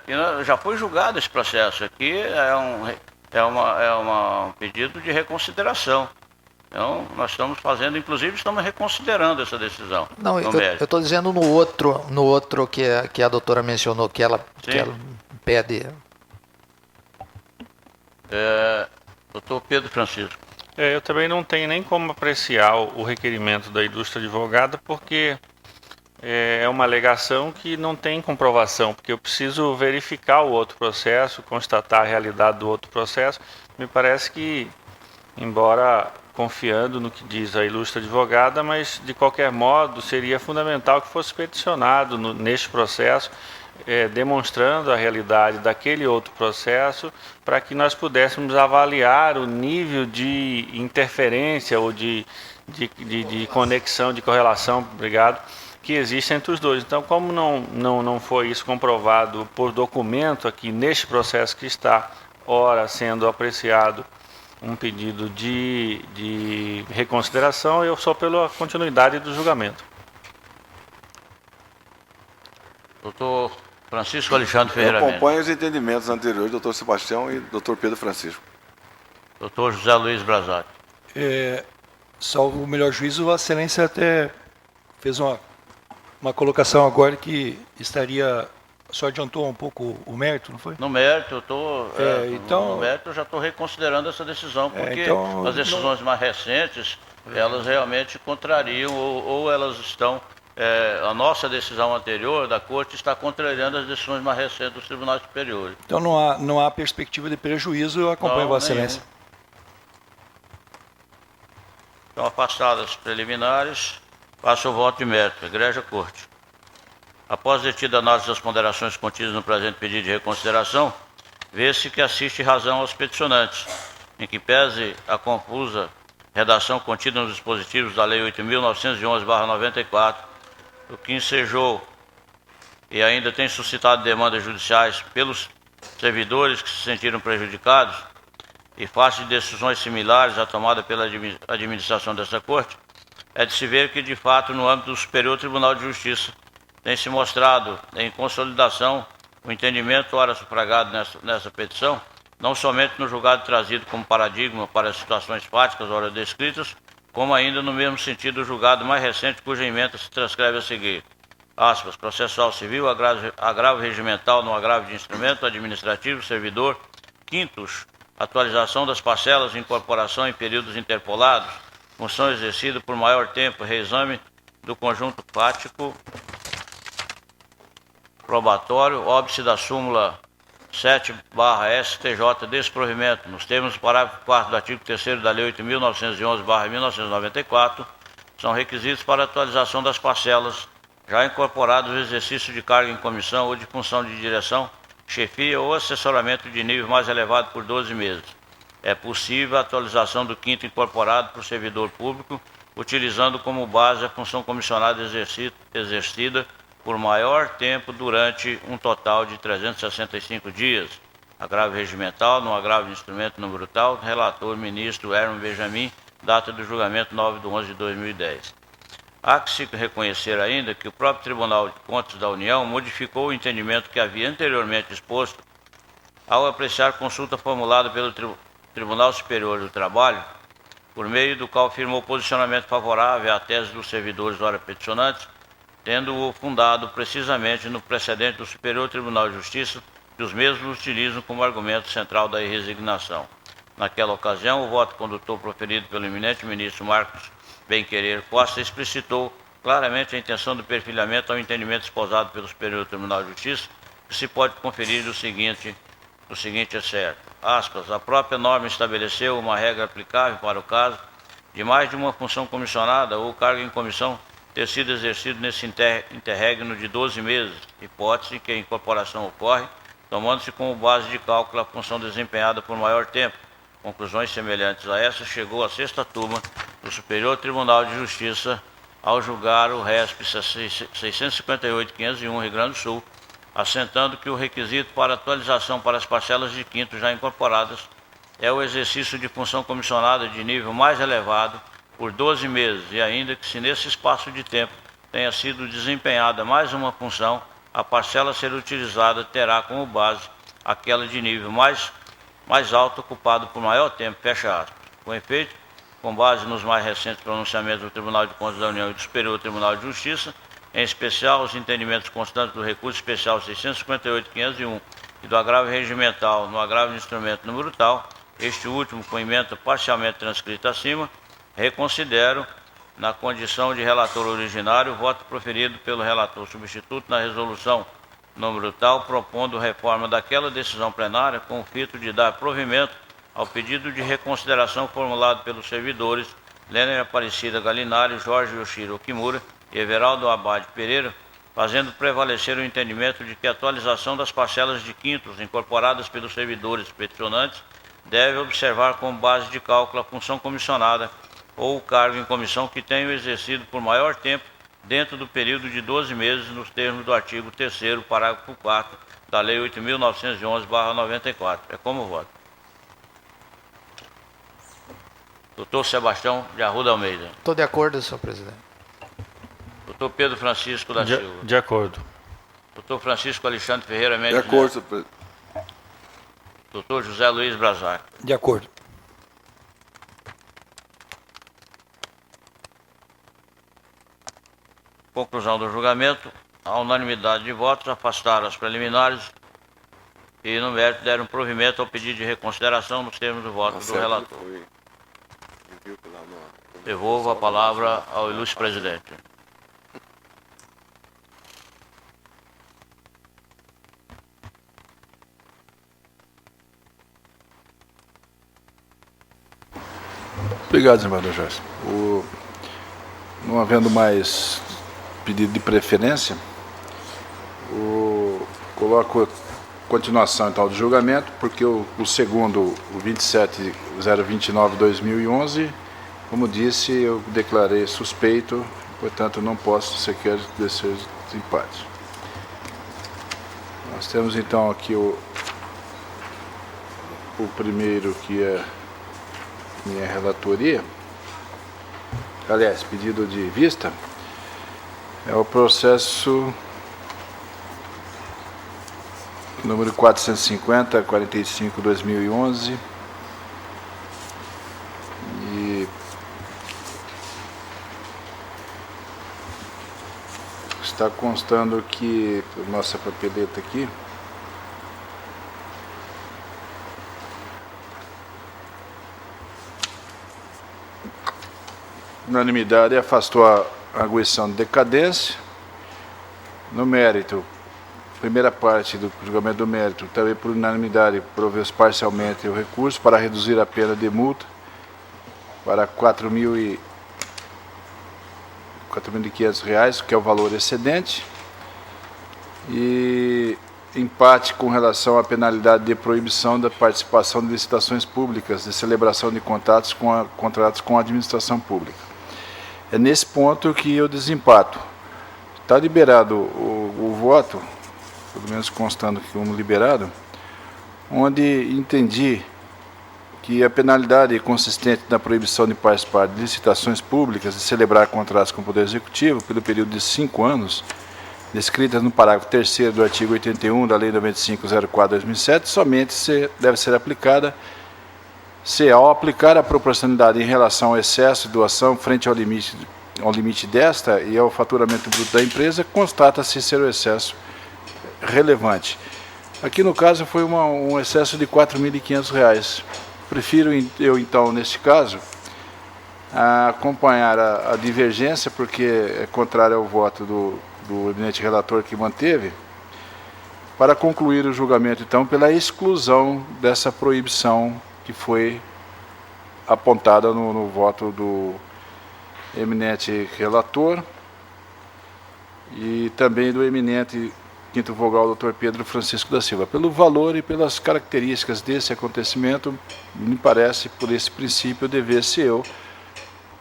que já foi julgado esse processo aqui, um pedido de reconsideração. Então, nós estamos fazendo, inclusive, estamos reconsiderando essa decisão. Não, eu estou dizendo no outro que a doutora mencionou, que ela pede. Doutor Pedro Francisco. Eu também não tenho nem como apreciar o requerimento da ilustre advogada, porque é uma alegação que não tem comprovação, porque eu preciso verificar o outro processo, constatar a realidade do outro processo. Me parece que, embora confiando no que diz a ilustre advogada, mas de qualquer modo seria fundamental que fosse peticionado neste processo, demonstrando a realidade daquele outro processo, para que nós pudéssemos avaliar o nível de interferência ou de conexão, de correlação, que existe entre os dois. Então, como não foi isso comprovado por documento aqui neste processo que está, ora, sendo apreciado um pedido de reconsideração, eu sou pela continuidade do julgamento. Doutor Francisco Alexandre Ferreira Eu acompanho os entendimentos anteriores do doutor Sebastião e do doutor Pedro Francisco. Doutor José Luiz Brazati. Salvo o melhor juízo, Vossa Excelência até fez uma colocação agora que estaria... Só adiantou um pouco o mérito, não foi? No mérito, eu estou. Então, no mérito, eu já estou reconsiderando essa decisão, porque então, as decisões mais recentes, elas realmente contrariam ou elas estão a nossa decisão anterior da Corte está contrariando as decisões mais recentes dos tribunais superiores. Então não há perspectiva de prejuízo, eu acompanho Vossa Excelência. Então, afastadas as preliminares, passo o voto de mérito. Egrégia Corte. Após detida análise das ponderações contidas no presente pedido de reconsideração, vê-se que assiste razão aos peticionantes, em que pese a confusa redação contida nos dispositivos da Lei 8.911/94, o que ensejou e ainda tem suscitado demandas judiciais pelos servidores que se sentiram prejudicados, e face de decisões similares à tomada pela administração desta Corte, é de se ver que, de fato, no âmbito do Superior Tribunal de Justiça, tem se mostrado em consolidação o entendimento ora sufragado nessa petição, não somente no julgado trazido como paradigma para as situações fáticas ora descritas, como ainda no mesmo sentido o julgado mais recente, cuja ementa se transcreve a seguir. Aspas, processual civil, agravo regimental no agravo de instrumento administrativo, servidor. Quintos, atualização das parcelas de incorporação em períodos interpolados, função exercida por maior tempo, reexame do conjunto fático probatório, óbice da súmula 7/STJ, desprovimento, nos termos do parágrafo 4º do artigo 3º da Lei 8.911/1994, são requisitos para atualização das parcelas já incorporadas no exercício de cargo em comissão ou de função de direção, chefia ou assessoramento de nível mais elevado por 12 meses. É possível a atualização do quinto incorporado por servidor público, utilizando como base a função comissionada exercida por maior tempo durante um total de 365 dias. Agravo regimental, no agravo de instrumento número tal, relator ministro Herman Benjamin, data do julgamento 9/11/2010. Há que se reconhecer ainda que o próprio Tribunal de Contas da União modificou o entendimento que havia anteriormente exposto ao apreciar consulta formulada pelo Tribunal Superior do Trabalho, por meio do qual firmou posicionamento favorável à tese dos servidores ora peticionantes, tendo-o fundado precisamente no precedente do Superior Tribunal de Justiça, que os mesmos utilizam como argumento central da resignação. Naquela ocasião, o voto condutor proferido pelo eminente ministro Marcos Bem-Querer Costa explicitou claramente a intenção do perfilhamento ao entendimento esposado pelo Superior Tribunal de Justiça, que se pode conferir o seguinte é certo. Aspas, a própria norma estabeleceu uma regra aplicável para o caso de mais de uma função comissionada ou cargo em comissão ter sido exercido nesse interregno de 12 meses, hipótese em que a incorporação ocorre, tomando-se como base de cálculo a função desempenhada por maior tempo. Conclusões semelhantes a essa chegou a sexta turma do Superior Tribunal de Justiça ao julgar o RESP 658-501, Rio Grande do Sul, assentando que o requisito para atualização para as parcelas de quinto já incorporadas é o exercício de função comissionada de nível mais elevado por 12 meses, e ainda que se nesse espaço de tempo tenha sido desempenhada mais uma função, a parcela a ser utilizada terá como base aquela de nível mais alto ocupado por maior tempo, fecha aspas. Com efeito, com base nos mais recentes pronunciamentos do Tribunal de Contas da União e do Superior Tribunal de Justiça, em especial os entendimentos constantes do recurso especial 658-501 e do agravo regimental no agravo de instrumento número tal, este último com emenda parcialmente transcrita acima, reconsidero, na condição de relator originário, o voto proferido pelo relator substituto na resolução número tal, propondo reforma daquela decisão plenária com o fito de dar provimento ao pedido de reconsideração formulado pelos servidores Lêner Aparecida Galinari, Jorge Yoshiro Okimura e Everaldo Abade Pereira, fazendo prevalecer o entendimento de que a atualização das parcelas de quintos incorporadas pelos servidores peticionantes deve observar como base de cálculo a função comissionada ou o cargo em comissão que tenham exercido por maior tempo dentro do período de 12 meses nos termos do artigo 3º, parágrafo 4º da Lei 8.911/94. É como voto. Doutor Sebastião de Arruda Almeida. Estou de acordo, senhor presidente. Doutor Pedro Francisco da Silva. De acordo. Doutor Francisco Alexandre Ferreira Mendes. De acordo, senhor presidente. Doutor José Luiz Brazac. De acordo. Conclusão do julgamento. A unanimidade de votos afastaram as preliminares e, no mérito, deram provimento ao pedido de reconsideração nos termos do voto do relator. Devolvo a palavra ao ilustre presidente. Obrigado, desembargador Joyce. Não havendo mais pedido de preferência, coloco continuação então do julgamento, porque o segundo, o 27029/2011, como disse, eu declarei suspeito, portanto não posso sequer descer de empate. Nós temos então aqui o primeiro, que é minha relatoria, aliás, pedido de vista, é o processo número 450/45/2011, e está constando que nossa papeleta aqui unanimidade afastou a arguição de decadência. No mérito, primeira parte do julgamento do mérito, também por unanimidade proveu-se parcialmente o recurso para reduzir a pena de multa para R$ 4.500, que é o valor excedente, e empate com relação à penalidade de proibição da participação de licitações públicas, de celebração de contratos com a administração pública. É nesse ponto que eu desempato. Está liberado o voto, pelo menos constando que como liberado, onde entendi que a penalidade consistente na proibição de participar de licitações públicas e celebrar contratos com o Poder Executivo pelo período de 5 anos, descritas no parágrafo 3º do artigo 81 da Lei 9504/2007, somente deve ser aplicada se, ao aplicar a proporcionalidade em relação ao excesso de doação frente ao limite desta e ao faturamento bruto da empresa, constata-se ser o excesso relevante. Aqui no caso foi um excesso de R$ 4.500. Prefiro eu então, neste caso, acompanhar a divergência, porque é contrário ao voto do eminente relator que manteve, para concluir o julgamento então pela exclusão dessa proibição que foi apontada no voto do eminente relator e também do eminente quinto vogal, Dr. Pedro Francisco da Silva. Pelo valor e pelas características desse acontecimento, me parece, por esse princípio, devesse eu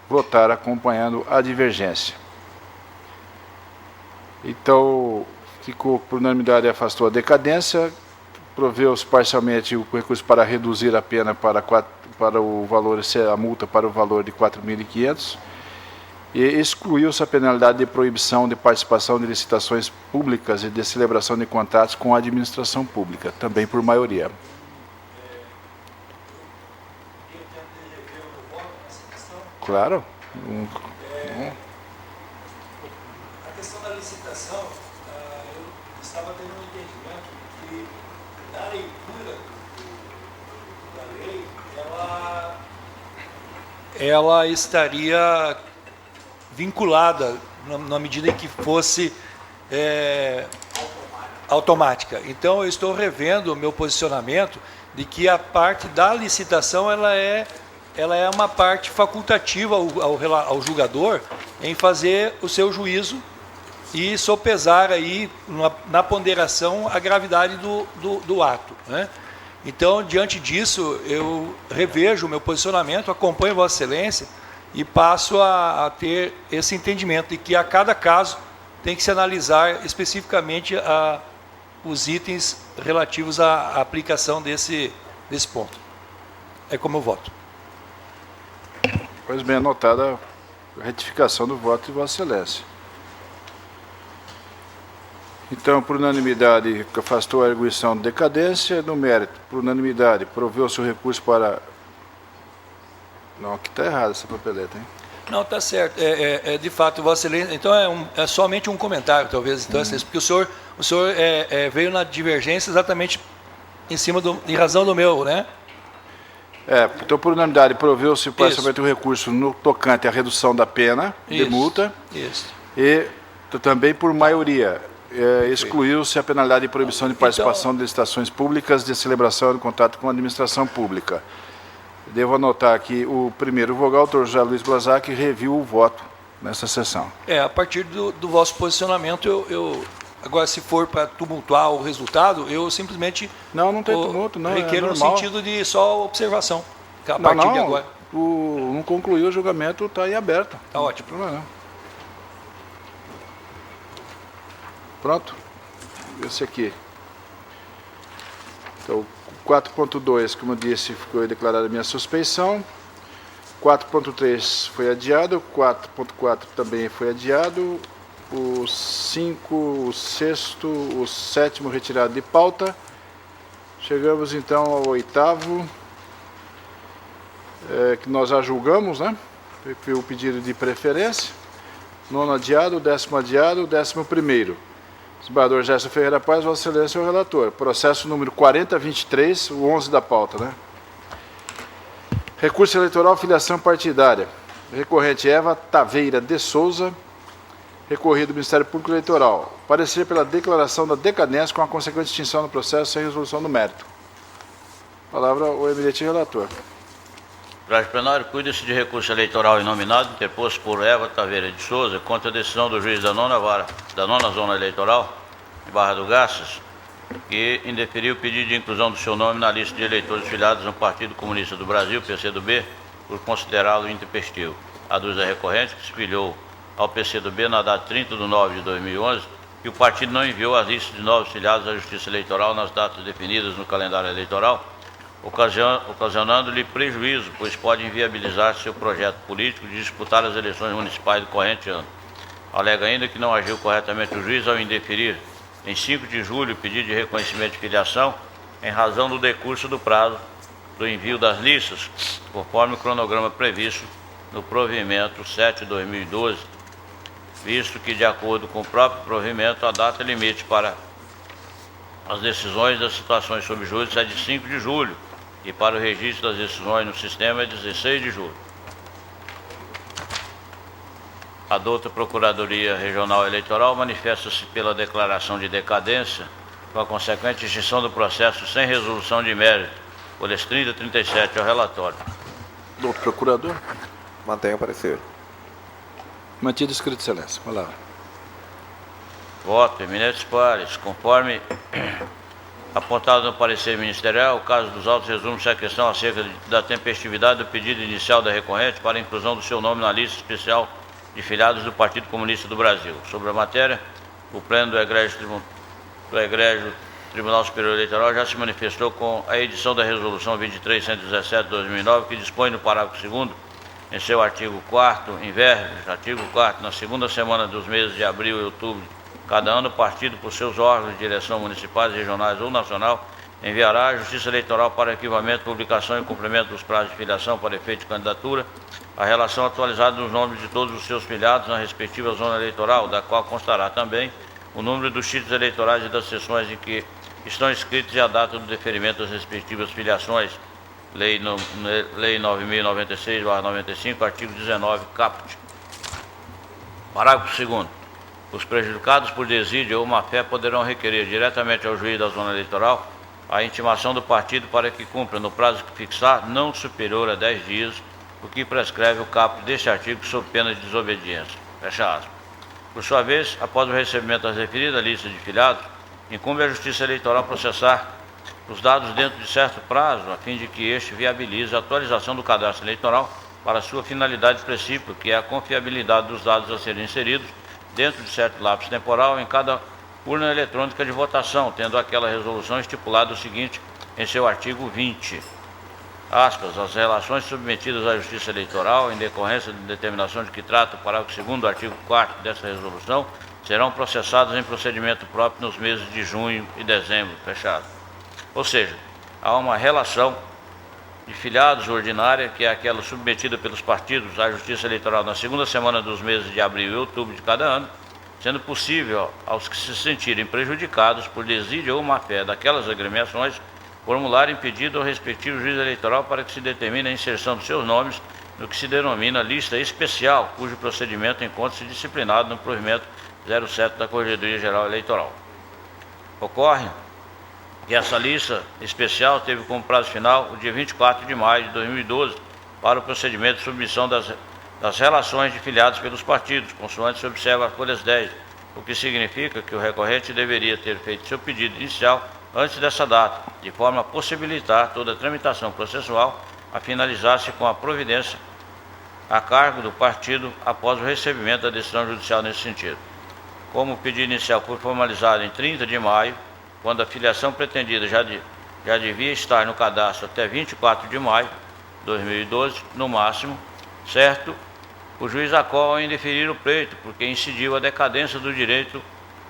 votar acompanhando a divergência. Então, ficou por unanimidade, afastou a decadência, proveu-se parcialmente o recurso para reduzir a pena para o valor, a multa para o valor de R$ 4.500, e excluiu-se a penalidade de proibição de participação de licitações públicas e de celebração de contratos com a administração pública, também por maioria. Claro. A questão da licitação, eu estava tendo um entendimento que, na leitura da lei, ela estaria vinculada na medida em que fosse automática. Então, eu estou revendo o meu posicionamento de que a parte da licitação ela é uma parte facultativa ao julgador em fazer o seu juízo e sopesar aí na ponderação a gravidade do ato, né? Então, diante disso, eu revejo o meu posicionamento, acompanho Vossa Excelência e passo a ter esse entendimento de que a cada caso tem que se analisar especificamente os itens relativos à aplicação desse ponto. É como eu voto. Pois bem, anotada a retificação do voto de Vossa Excelência. Então, por unanimidade, afastou a arguição de decadência. No mérito, por unanimidade, proveu-se o recurso para... Não, aqui está errado essa papeleta, hein? Não, está certo. De fato, Vossa Excelência... Então, é somente um comentário, talvez, então, porque o senhor veio na divergência exatamente em razão do meu, né? Então, por unanimidade, proveu-se parcialmente o recurso no tocante à redução da pena de multa. Isso. E também por maioria, excluiu-se a penalidade de proibição de participação de licitações públicas de celebração de contrato com a administração pública. Devo anotar aqui o primeiro vogal, o doutor José Luiz Blazac, reviu o voto nessa sessão. A partir do vosso posicionamento, agora, se for para tumultuar o resultado, eu simplesmente... Não tem tumulto, não. Requeiro no normal. sentido de só observação, a partir de agora. Não concluiu o julgamento, está aí aberto. Está ótimo. Não. Pronto? Esse aqui. Então, 4.2, como eu disse, foi declarada a minha suspeição. 4.3 foi adiado, 4.4 também foi adiado. O 5, o 6º, o 7º retirado de pauta. Chegamos então ao 8º, que nós já julgamos, né? Foi o pedido de preferência. 9º adiado, 10º adiado, 11º. Desembargador Gerson Ferreira Paz, Vossa Excelência é o relator. Processo número 4023, o 11 da pauta, né? Recurso eleitoral, filiação partidária. Recorrente Eva Taveira de Souza. Recorrido Ministério Público Eleitoral. Parecer pela declaração da decadência com a consequente extinção do processo sem resolução do mérito. Palavra ao eminente relator. Prazo plenário, cuida-se de recurso eleitoral inominado interposto por Eva Taveira de Souza contra a decisão do juiz da nona Zona Eleitoral de Barra do Garças, que indeferiu o pedido de inclusão do seu nome na lista de eleitores filiados no Partido Comunista do Brasil, PCdoB, por considerá-lo intempestivo. Aduz a recorrente que se filiou ao PCdoB na data 30 de nove de 2011 que o partido não enviou as listas de novos filiados à Justiça Eleitoral nas datas definidas no calendário eleitoral, ocasionando-lhe prejuízo, pois pode inviabilizar seu projeto político de disputar as eleições municipais do corrente ano. Alega ainda que não agiu corretamente o juiz ao indeferir, em 5 de julho, o pedido de reconhecimento de filiação, em razão do decurso do prazo do envio das listas, conforme o cronograma previsto no provimento 7/2012, visto que, de acordo com o próprio provimento, a data limite para as decisões das situações sob júdice é de 5 de julho, e para o registro das decisões no sistema é 16 de julho. A douta Procuradoria Regional Eleitoral manifesta-se pela declaração de decadência, com a consequente extinção do processo sem resolução de mérito, folhas 30 e 37 ao relatório. Doutor Procurador. Mantenha o parecer. Mantido escrito de excelência. Palavra. Voto, eminentes pares, conforme apontado no parecer ministerial, o caso dos autos resume-se a questão acerca da tempestividade do pedido inicial da recorrente para a inclusão do seu nome na lista especial de filiados do Partido Comunista do Brasil. Sobre a matéria, o Pleno do Egrégio Tribunal Superior Eleitoral já se manifestou com a edição da Resolução 23.117/2009, que dispõe no parágrafo 2º, em seu artigo 4º, em verbos, artigo 4º, na segunda semana dos meses de abril e outubro, cada ano, o partido, por seus órgãos de direção municipais, regionais ou nacional, enviará à Justiça Eleitoral para arquivamento, publicação e cumprimento dos prazos de filiação para efeito de candidatura a relação atualizada dos nomes de todos os seus filiados na respectiva zona eleitoral, da qual constará também o número dos títulos eleitorais e das sessões em que estão inscritos e a data do deferimento das respectivas filiações. Lei 9.096/95, artigo 19, caput. Parágrafo 2º. Os prejudicados por desídio ou má-fé poderão requerer diretamente ao juiz da zona eleitoral a intimação do partido para que cumpra, no prazo que fixar, não superior a 10 dias, o que prescreve o caput deste artigo sob pena de desobediência. Fecha aspas. Por sua vez, após o recebimento das referidas listas de filiados, incumbe à Justiça Eleitoral processar os dados dentro de certo prazo, a fim de que este viabilize a atualização do cadastro eleitoral para sua finalidade específica, que é a confiabilidade dos dados a serem inseridos dentro de certo lapso temporal em cada urna eletrônica de votação, tendo aquela resolução estipulado o seguinte em seu artigo 20. Aspas, as relações submetidas à Justiça Eleitoral, em decorrência de determinação de que trata o parágrafo 2º do artigo 4º dessa resolução, serão processadas em procedimento próprio nos meses de junho e dezembro, fechado. Ou seja, há uma relação de filiados ordinária, que é aquela submetida pelos partidos à Justiça Eleitoral na segunda semana dos meses de abril e outubro de cada ano, sendo possível aos que se sentirem prejudicados por desídia ou má-fé daquelas agremiações formularem pedido ao respectivo juiz eleitoral para que se determine a inserção de seus nomes no que se denomina lista especial, cujo procedimento encontra-se disciplinado no provimento 07 da Corregedoria Geral Eleitoral. Ocorre que essa lista especial teve como prazo final o dia 24 de maio de 2012 para o procedimento de submissão das relações de filiados pelos partidos, consoante se observa as folhas 10, o que significa que o recorrente deveria ter feito seu pedido inicial antes dessa data, de forma a possibilitar toda a tramitação processual a finalizar-se com a providência a cargo do partido após o recebimento da decisão judicial nesse sentido. Como o pedido inicial foi formalizado em 30 de maio, quando a filiação pretendida já devia estar no cadastro até 24 de maio de 2012, no máximo, certo, o juiz acolhe em indeferir o pleito, porque incidiu a decadência do direito,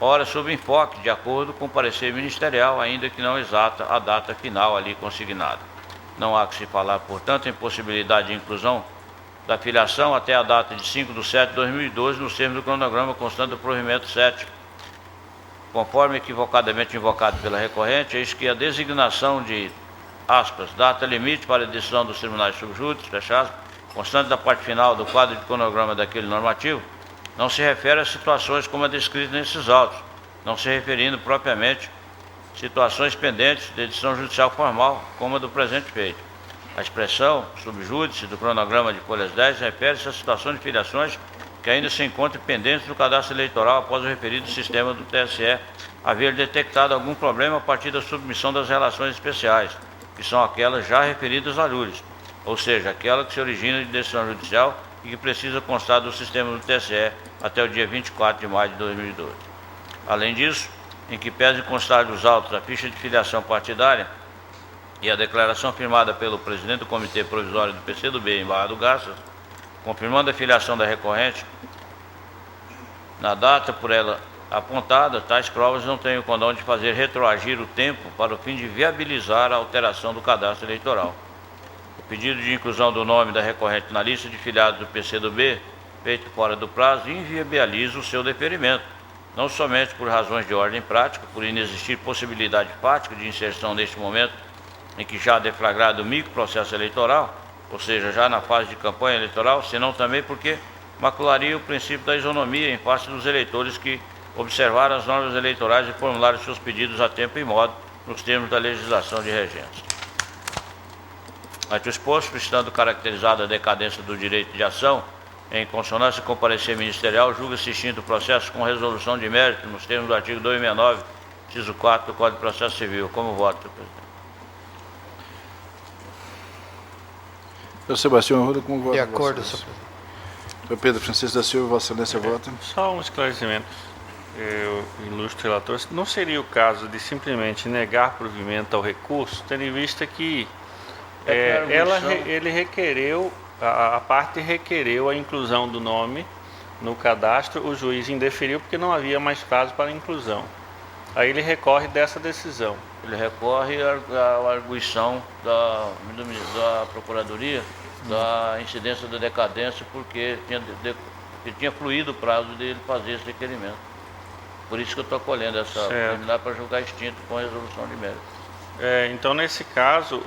ora sob enfoque, de acordo com o parecer ministerial, ainda que não exata a data final ali consignada. Não há que se falar, portanto, em possibilidade de inclusão da filiação até a data de 5/7/2012, nos termos do cronograma constante do provimento 7, conforme equivocadamente invocado pela recorrente, eis que a designação de, aspas, data limite para a decisão dos tribunais subjúdices, fecha aspas, constante da parte final do quadro de cronograma daquele normativo, não se refere a situações como a descrita nesses autos, não se referindo propriamente situações pendentes de decisão judicial formal, como a do presente feito. A expressão subjúdice do cronograma de folhas 10 refere-se a situações de filiações que ainda se encontram pendentes do cadastro eleitoral após o referido sistema do TSE haver detectado algum problema a partir da submissão das relações especiais, que são aquelas já referidas à juris, ou seja, aquela que se origina de decisão judicial e que precisa constar do sistema do TSE até o dia 24 de maio de 2012. Além disso, em que pese constar dos autos a ficha de filiação partidária e a declaração firmada pelo presidente do Comitê Provisório do PCdoB em Barra do Garças, confirmando a filiação da recorrente, na data por ela apontada, tais provas não têm o condão de fazer retroagir o tempo para o fim de viabilizar a alteração do cadastro eleitoral. O pedido de inclusão do nome da recorrente na lista de filiados do PCdoB, feito fora do prazo, inviabiliza o seu deferimento, não somente por razões de ordem prática, por inexistir possibilidade fática de inserção neste momento em que já deflagrado o microprocesso eleitoral, ou seja, já na fase de campanha eleitoral, senão também porque macularia o princípio da isonomia em face dos eleitores que observaram as normas eleitorais e formularam seus pedidos a tempo e modo nos termos da legislação de regência. Ante o exposto, estando caracterizada a decadência do direito de ação, em consonância com o parecer ministerial, julga-se extinto o processo com resolução de mérito nos termos do artigo 269, inciso 4 do Código de Processo Civil. Como voto, senhor presidente? Senhor Sebastião Arruda, como voto? De acordo, senhor presidente. Senhor Pedro Francisco da Silva, Vossa Excelência, vota. Só um esclarecimento, ilustre relator. Não seria o caso de simplesmente negar provimento ao recurso, tendo em vista que ele requereu, a parte requereu a inclusão do nome no cadastro, o juiz indeferiu porque não havia mais prazo para a inclusão. Aí ele recorre dessa decisão. Ele recorre à arguição da Procuradoria da incidência da decadência, porque tinha fluído o prazo dele fazer esse requerimento. Por isso que eu estou acolhendo essa preliminar para julgar extinto com a resolução de mérito. Então, nesse caso,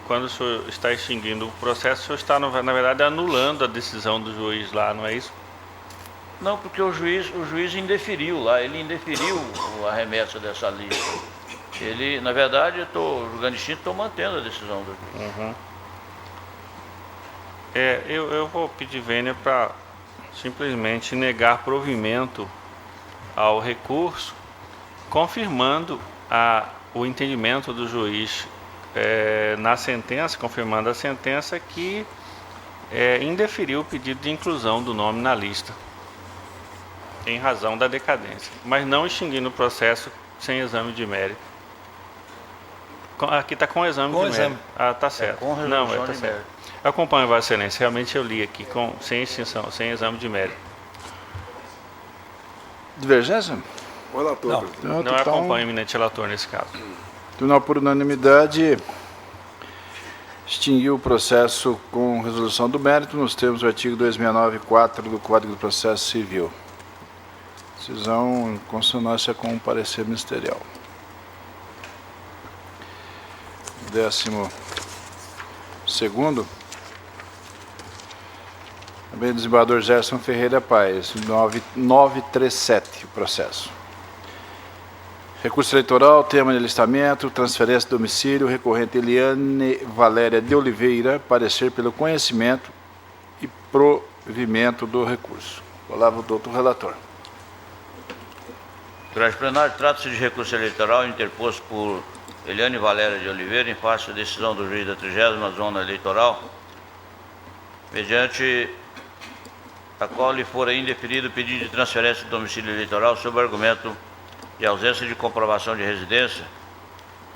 quando o senhor está extinguindo o processo, o senhor está, na verdade, anulando a decisão do juiz lá, não é isso? Não, porque o juiz indeferiu lá, ele indeferiu a remessa dessa lista. Ele, na verdade, eu estou julgando extinto, estou mantendo a decisão do juiz. Uhum. Eu vou pedir vênia para simplesmente negar provimento ao recurso, confirmando o entendimento do juiz na sentença, confirmando a sentença que indeferiu o pedido de inclusão do nome na lista, em razão da decadência, mas não extinguindo o processo sem exame de mérito. Aqui está com exame de mérito. Ah, está certo. Com resolução de mérito. Eu acompanho, Vossa Excelência, realmente eu li aqui, sem extinção, sem exame de mérito. Divergência? O relator, Não, Não acompanho o eminente relator nesse caso. Tribunal, por unanimidade, extinguiu o processo com resolução do mérito nos termos do artigo 269-4 do Código do Processo Civil. Decisão em consonância com o parecer ministerial. 12º. Também desembargador Gerson Ferreira Paes, 937, o processo. Recurso eleitoral, tema de listamento, transferência de domicílio, recorrente Eliane Valéria de Oliveira, parecer pelo conhecimento e provimento do recurso. Palavra do doutor relator. Durante plenário, trata-se de recurso eleitoral interposto por Eliane Valéria de Oliveira em face da decisão do juiz da 30ª Zona Eleitoral, mediante a qual lhe fora indeferido o pedido de transferência de domicílio eleitoral sob argumento de ausência de comprovação de residência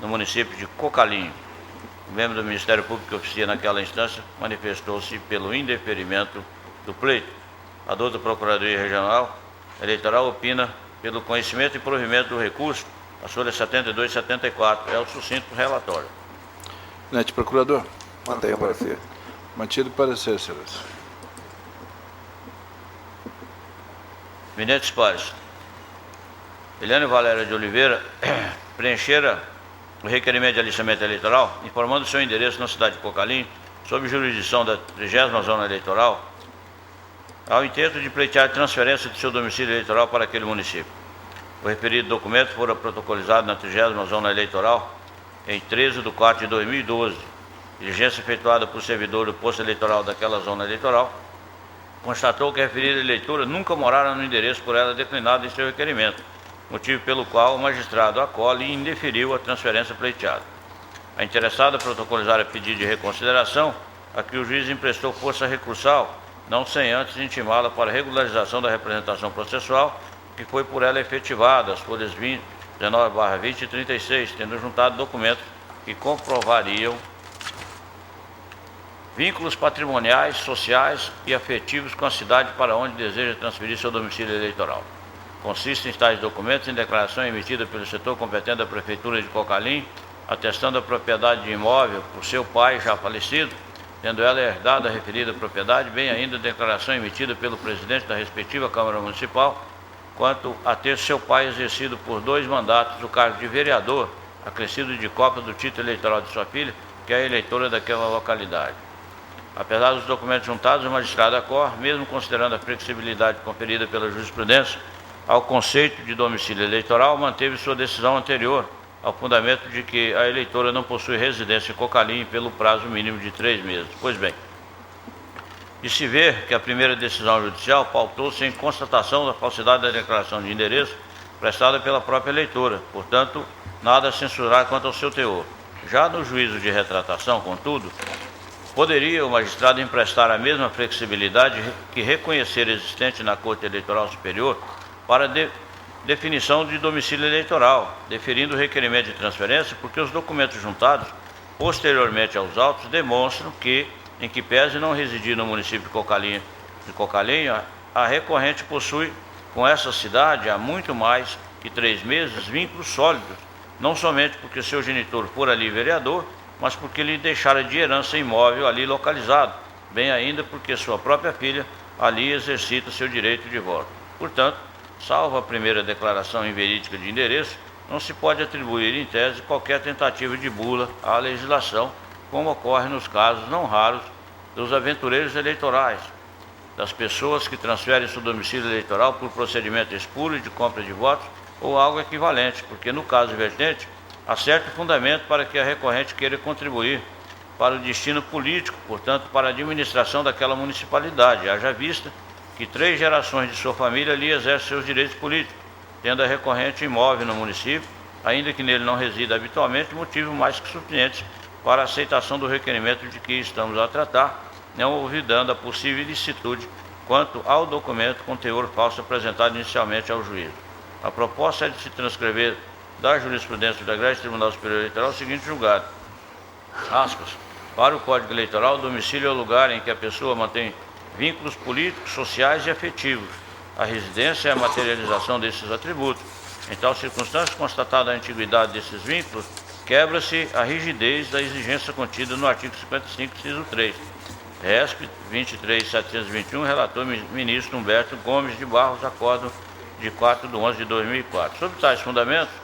no município de Cocalinho. O membro do Ministério Público que oficia naquela instância manifestou-se pelo indeferimento do pleito. A douta Procuradoria Regional Eleitoral opina pelo conhecimento e provimento do recurso, a folha 72 e 74. É o sucinto relatório. Neto Procurador. Mantenha o parecer. Mantido o parecer, senhores. Eminentes pares, Eliane Valéria de Oliveira preenchera o requerimento de alistamento eleitoral, informando seu endereço na cidade de Cocalinho, sob jurisdição da 30ª Zona Eleitoral, ao intento de pleitear transferência de seu domicílio eleitoral para aquele município. O referido documento fora protocolizado na 30ª Zona Eleitoral em 13 de 4 de 2012. Diligência efetuada por servidor do posto eleitoral daquela zona eleitoral constatou que a referida eleitora nunca morara no endereço por ela declinado em seu requerimento, motivo pelo qual o magistrado acolhe e indeferiu a transferência pleiteada. A interessada protocolizara pedido de reconsideração, a que o juiz emprestou força recursal, não sem antes intimá-la para regularização da representação processual, que foi por ela efetivada, as folhas 19/20 e 36, tendo juntado documentos que comprovariam vínculos patrimoniais, sociais e afetivos com a cidade para onde deseja transferir seu domicílio eleitoral. Consistem tais documentos em declaração emitida pelo setor competente da Prefeitura de Cocalinho, atestando a propriedade de imóvel por seu pai já falecido, tendo ela herdado a referida propriedade, bem ainda declaração emitida pelo presidente da respectiva Câmara Municipal, quanto a ter seu pai exercido por 2 mandatos o cargo de vereador, acrescido de cópia do título eleitoral de sua filha, que é a eleitora daquela localidade. Apesar dos documentos juntados, o magistrado acorre, mesmo considerando a flexibilidade conferida pela jurisprudência ao conceito de domicílio eleitoral, manteve sua decisão anterior ao fundamento de que a eleitora não possui residência em Cocalinho pelo prazo mínimo de 3 meses. Pois bem, de se ver que a primeira decisão judicial pautou-se em constatação da falsidade da declaração de endereço prestada pela própria eleitora, portanto, nada a censurar quanto ao seu teor. Já no juízo de retratação, contudo, poderia o magistrado emprestar a mesma flexibilidade que reconhecer existente na Corte Eleitoral Superior para definição de domicílio eleitoral, deferindo o requerimento de transferência, porque os documentos juntados posteriormente aos autos demonstram que, em que pese não residir no município de Cocalinho, a recorrente possui com essa cidade há muito mais que 3 meses vínculos sólidos, não somente porque seu genitor fora ali vereador, mas porque lhe deixara de herança imóvel ali localizado, bem ainda porque sua própria filha ali exercita seu direito de voto. Portanto, salvo a primeira declaração inverídica de endereço, não se pode atribuir em tese qualquer tentativa de bula à legislação, como ocorre nos casos não raros dos aventureiros eleitorais, das pessoas que transferem seu domicílio eleitoral por procedimento espúrio de compra de votos ou algo equivalente, porque no caso vertente, há certo fundamento para que a recorrente queira contribuir para o destino político, portanto, para a administração daquela municipalidade, haja vista que 3 gerações de sua família ali exercem seus direitos políticos, tendo a recorrente imóvel no município, ainda que nele não resida habitualmente, motivo mais que suficiente para a aceitação do requerimento de que estamos a tratar, não olvidando a possível ilicitude quanto ao documento com teor falso apresentado inicialmente ao juízo. A proposta é de se transcrever da jurisprudência do Egresso Tribunal Superior Eleitoral o seguinte julgado. Aspas. Para o Código Eleitoral, o domicílio é o lugar em que a pessoa mantém vínculos políticos, sociais e afetivos. A residência é a materialização desses atributos. Em tal circunstância, constatada a antiguidade desses vínculos, quebra-se a rigidez da exigência contida no artigo 55, inciso 3. RESP 23.721, relator ministro Humberto Gomes de Barros, acordo de 4/11/2004. Sob tais fundamentos,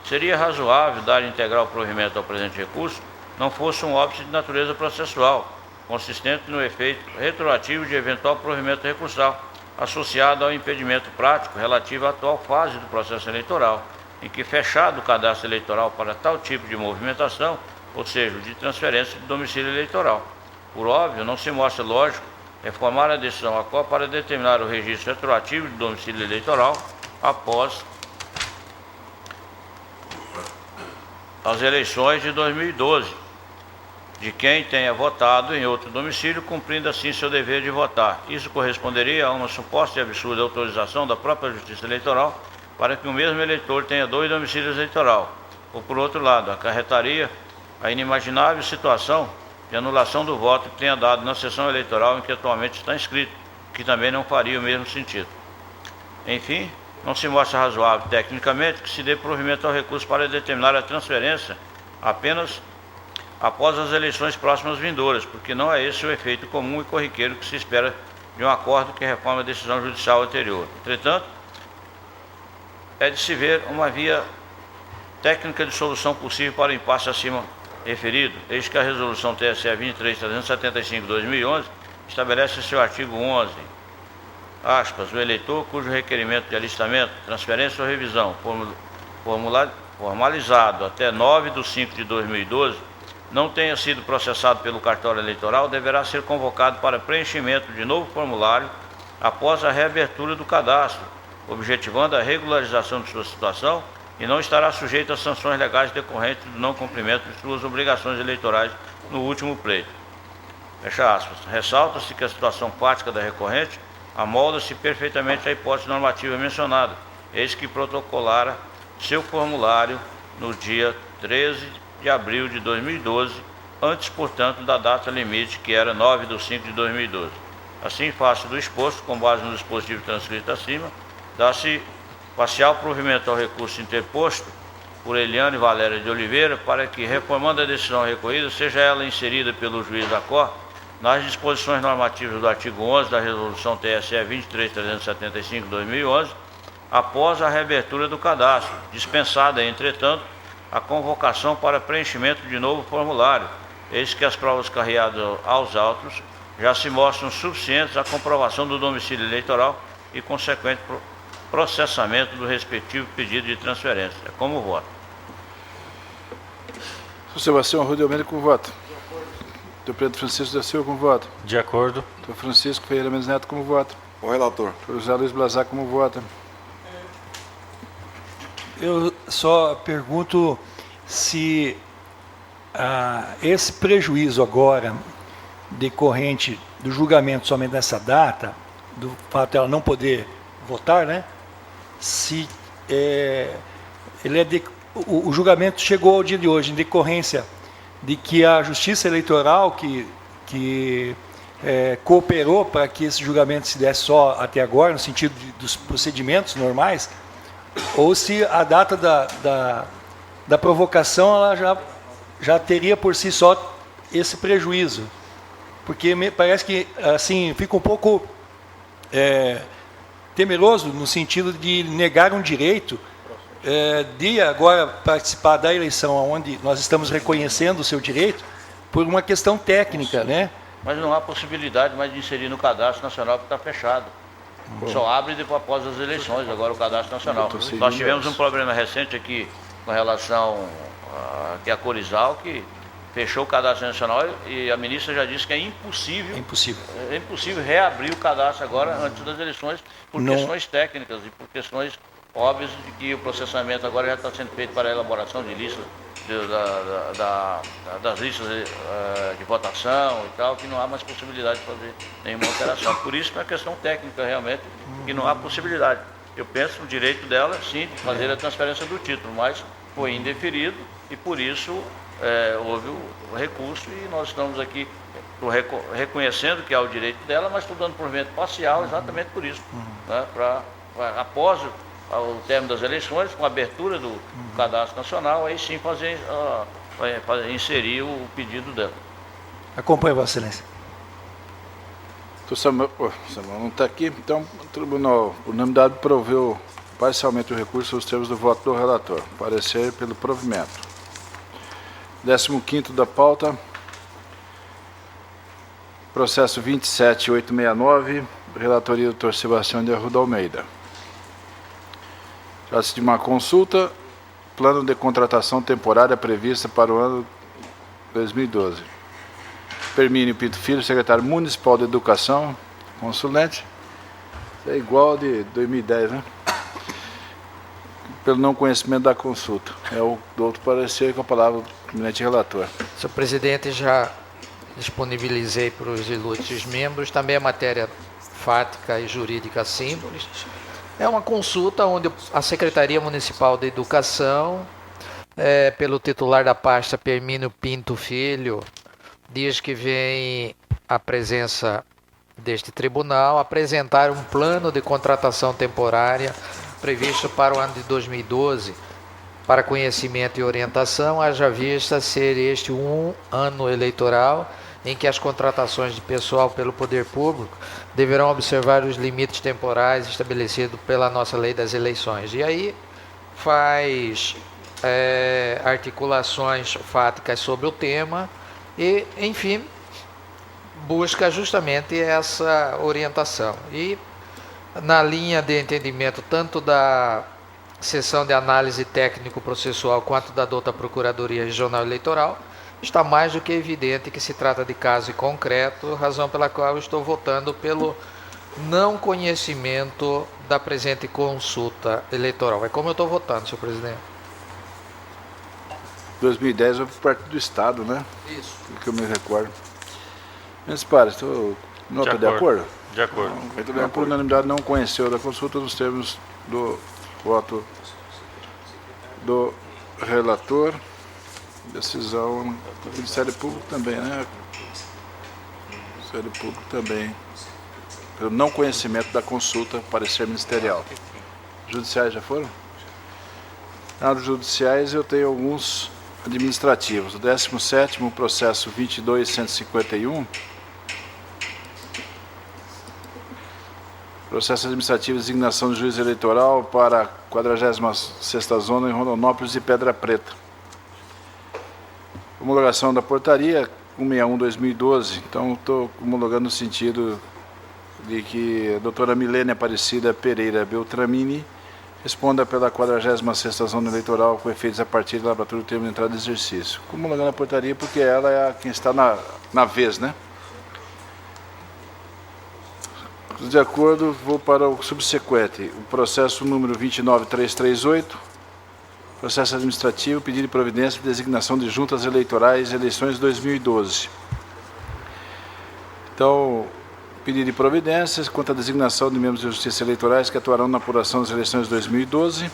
seria razoável dar integral provimento ao presente recurso, não fosse um óbice de natureza processual, consistente no efeito retroativo de eventual provimento recursal, associado ao impedimento prático relativo à atual fase do processo eleitoral, em que fechado o cadastro eleitoral para tal tipo de movimentação, ou seja, de transferência de domicílio eleitoral. Por óbvio, não se mostra lógico reformar a decisão ACOR para determinar o registro retroativo de domicílio eleitoral após as eleições de 2012, de quem tenha votado em outro domicílio, cumprindo assim seu dever de votar. Isso corresponderia a uma suposta e absurda autorização da própria Justiça Eleitoral para que o mesmo eleitor tenha 2 domicílios eleitorais. Ou, por outro lado, acarretaria a inimaginável situação de anulação do voto que tenha dado na sessão eleitoral em que atualmente está inscrito, que também não faria o mesmo sentido. Enfim, não se mostra razoável tecnicamente que se dê provimento ao recurso para determinar a transferência apenas após as eleições próximas vindouras, porque não é esse o efeito comum e corriqueiro que se espera de um acordo que reforma a decisão judicial anterior. Entretanto, é de se ver uma via técnica de solução possível para o impasse acima referido, eis que a resolução TSE 23.375/2011 estabelece seu artigo 11, aspas, o eleitor cujo requerimento de alistamento, transferência ou revisão formalizado até 9/5/2012 não tenha sido processado pelo cartório eleitoral, deverá ser convocado para preenchimento de novo formulário após a reabertura do cadastro, objetivando a regularização de sua situação e não estará sujeito a sanções legais decorrentes do não cumprimento de suas obrigações eleitorais no último pleito. Fecha aspas. Ressalta-se que a situação prática da recorrente amolda-se perfeitamente à hipótese normativa mencionada, eis que protocolara seu formulário no dia 13 de abril de 2012, antes, portanto, da data limite, que era 9/5/2012. Assim, face do exposto, com base no dispositivo transcrito acima, dá-se parcial provimento ao recurso interposto por Eliane Valéria de Oliveira para que, reformando a decisão recorrida, seja ela inserida pelo juiz da Cor nas disposições normativas do artigo 11 da Resolução TSE 23.375/2011, após a reabertura do cadastro, dispensada, entretanto, a convocação para preenchimento de novo formulário, eis que as provas carreadas aos autos já se mostram suficientes à comprovação do domicílio eleitoral e consequente processamento do respectivo pedido de transferência. É como voto. Sr. Sebastião Arruda Almeida, com voto. Dr. Pedro Francisco da Silva, com voto. De acordo. Dr. Francisco Ferreira Mendes Neto, como voto. O relator. Dr. José Luiz Blazar, como voto. Eu só pergunto se esse prejuízo agora, decorrente do julgamento somente nessa data, do fato de ela não poder votar, né? Se o julgamento chegou ao dia de hoje em decorrência de que a Justiça Eleitoral que cooperou para que esse julgamento se desse só até agora, no sentido dos procedimentos normais, ou se a data da provocação ela já teria por si só esse prejuízo. Porque me parece que assim fica um pouco temeroso no sentido de negar um direito de agora participar da eleição onde nós estamos reconhecendo o seu direito por uma questão técnica, né? Mas não há possibilidade mais de inserir no cadastro nacional que está fechado. Só abre depois após as eleições, agora o cadastro nacional. Nós tivemos um problema recente aqui com relação a Corizal, que fechou o cadastro nacional e a ministra já disse que é impossível reabrir o cadastro agora antes das eleições por questões técnicas e por questões óbvias de que o processamento agora já está sendo feito para a elaboração de listas das listas de votação e tal, que não há mais possibilidade de fazer nenhuma alteração. Por isso que é uma questão técnica realmente, que não há possibilidade. Eu penso no direito dela, sim, de fazer a transferência do título, mas foi indeferido e por isso houve o recurso e nós estamos aqui reconhecendo que há o direito dela, mas estou dando provimento parcial exatamente por isso, né, após o término das eleições, com a abertura do cadastro nacional, aí sim inserir o pedido dela. Acompanhe, Vossa Excelência. O Samuel não está aqui, então o Tribunal Unanimidade proveu parcialmente o recurso aos termos do voto do relator. Parecer pelo provimento. 15º da pauta. Processo 27869, relatoria do Dr. Sebastião de Arruda Almeida. Trata-se de uma consulta plano de contratação temporária prevista para o ano 2012. Permínio Pinto Filho, secretário municipal de Educação, consulente. É igual de 2010, né? Pelo não conhecimento da consulta. É o do outro parecer com a palavra do eminente relator. Senhor presidente, já disponibilizei para os ilustres membros. Também é matéria fática e jurídica simples. É uma consulta onde a Secretaria Municipal de Educação, pelo titular da pasta, Permínio Pinto Filho, diz que vem à presença deste tribunal apresentar um plano de contratação temporária previsto para o ano de 2012, para conhecimento e orientação, haja vista ser este um ano eleitoral em que as contratações de pessoal pelo poder público deverão observar os limites temporais estabelecidos pela nossa lei das eleições. E aí faz articulações fáticas sobre o tema e, enfim, busca justamente essa orientação. E na linha de entendimento tanto da seção de análise técnico-processual quanto da douta Procuradoria Regional Eleitoral, está mais do que evidente que se trata de caso concreto, razão pela qual eu estou votando pelo não conhecimento da presente consulta eleitoral. É como eu estou votando, senhor presidente. 2010 houve parte do Estado, né? Isso. Que eu me recordo. Mas para, nota de acordo? De acordo. Então, por unanimidade, não conheceu da consulta nos termos do voto do relator. Decisão do Ministério Público também, né? Ministério Público também. Pelo não conhecimento da consulta, parecer ministerial. Judiciais já foram? Nos judiciais eu tenho alguns administrativos. O 17º, processo 22.151. Processo administrativo de designação de juiz eleitoral para a 46ª Zona em Rondonópolis e Pedra Preta. Homologação da portaria 161/2012. Então, estou homologando no sentido de que a doutora Milene Aparecida Pereira Beltramini responda pela 46ª Zona Eleitoral com efeitos a partir da lavratura do termo de entrada de exercício. Estou homologando a portaria porque ela é quem está na vez, né? De acordo, vou para o subsequente. O processo número 29338, processo administrativo, pedido de providência de designação de juntas eleitorais, eleições 2012. Então, pedido de providências quanto à designação de membros de justiça eleitorais que atuarão na apuração das eleições 2012.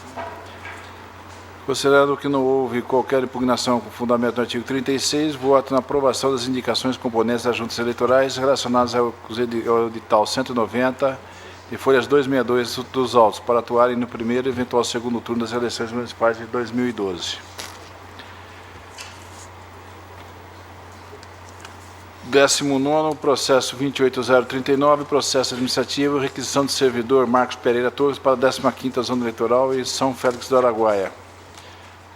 Considerando que não houve qualquer impugnação com fundamento no artigo 36, voto na aprovação das indicações componentes das juntas eleitorais relacionadas ao edital 190 e folhas 262 dos autos para atuarem no primeiro e eventual segundo turno das eleições municipais de 2012. 19º, processo 28039, processo administrativo, requisição de servidor Marcos Pereira Torres para a 15ª Zona Eleitoral em São Félix do Araguaia.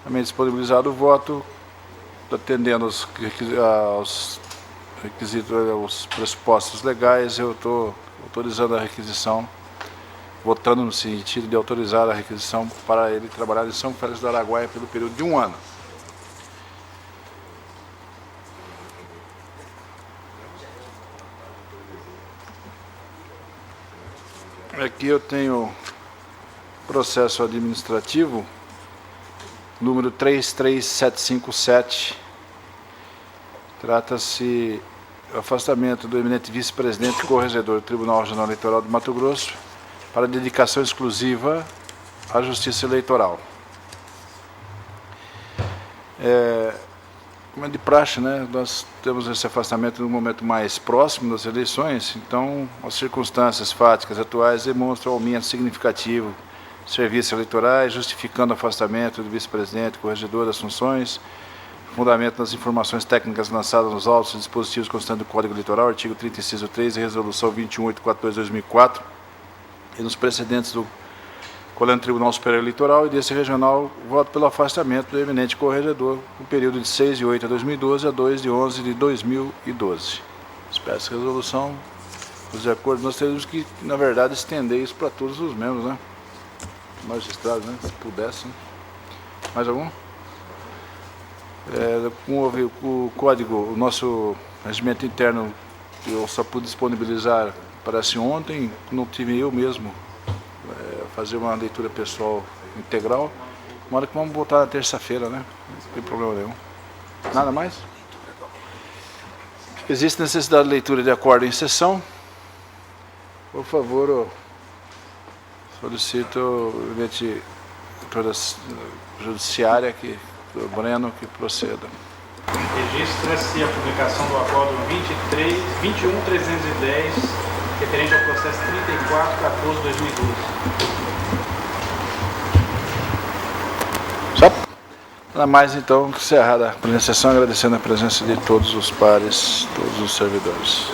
Também disponibilizado o voto, atendendo aos requisitos, aos pressupostos legais, eu estou autorizando a requisição, votando no sentido de autorizar a requisição para ele trabalhar em São Félix do Araguaia pelo período de 1 ano. Aqui eu tenho processo administrativo número 33757. Trata-se do afastamento do eminente vice-presidente e corregedor do Tribunal Regional Eleitoral de Mato Grosso para dedicação exclusiva à Justiça Eleitoral. Como é de praxe, né? Nós temos esse afastamento no momento mais próximo das eleições, então as circunstâncias fáticas atuais demonstram um aumento significativo de serviços eleitorais, justificando o afastamento do vice-presidente, corregedor das funções, fundamento nas informações técnicas lançadas nos autos e dispositivos constantes do Código Eleitoral, artigo 30, inciso 3 e resolução 21842/2004, e nos precedentes do Colégio Tribunal Superior Eleitoral e desse regional, voto pelo afastamento do eminente corregedor no período de 6/8/2012 a 2/11/2012. Espero essa resolução. De acordo, nós teremos que, na verdade, estender isso para todos os membros, né? Magistrados, né? Se pudesse. Né? Mais algum? Com o código, o nosso regimento interno, eu só pude disponibilizar, parece ontem, não tive eu mesmo fazer uma leitura pessoal integral. Uma hora que vamos botar na terça-feira, né? Não tem problema nenhum. Nada mais? Existe necessidade de leitura de acordo em sessão. Por favor, solicito o gabinete judiciária aqui, do Breno, que proceda. Registra-se a publicação do acórdão 21.310, referente ao processo 34.14/2012. Nada mais, então, encerrada a presente sessão, agradecendo a presença de todos os pares, todos os servidores.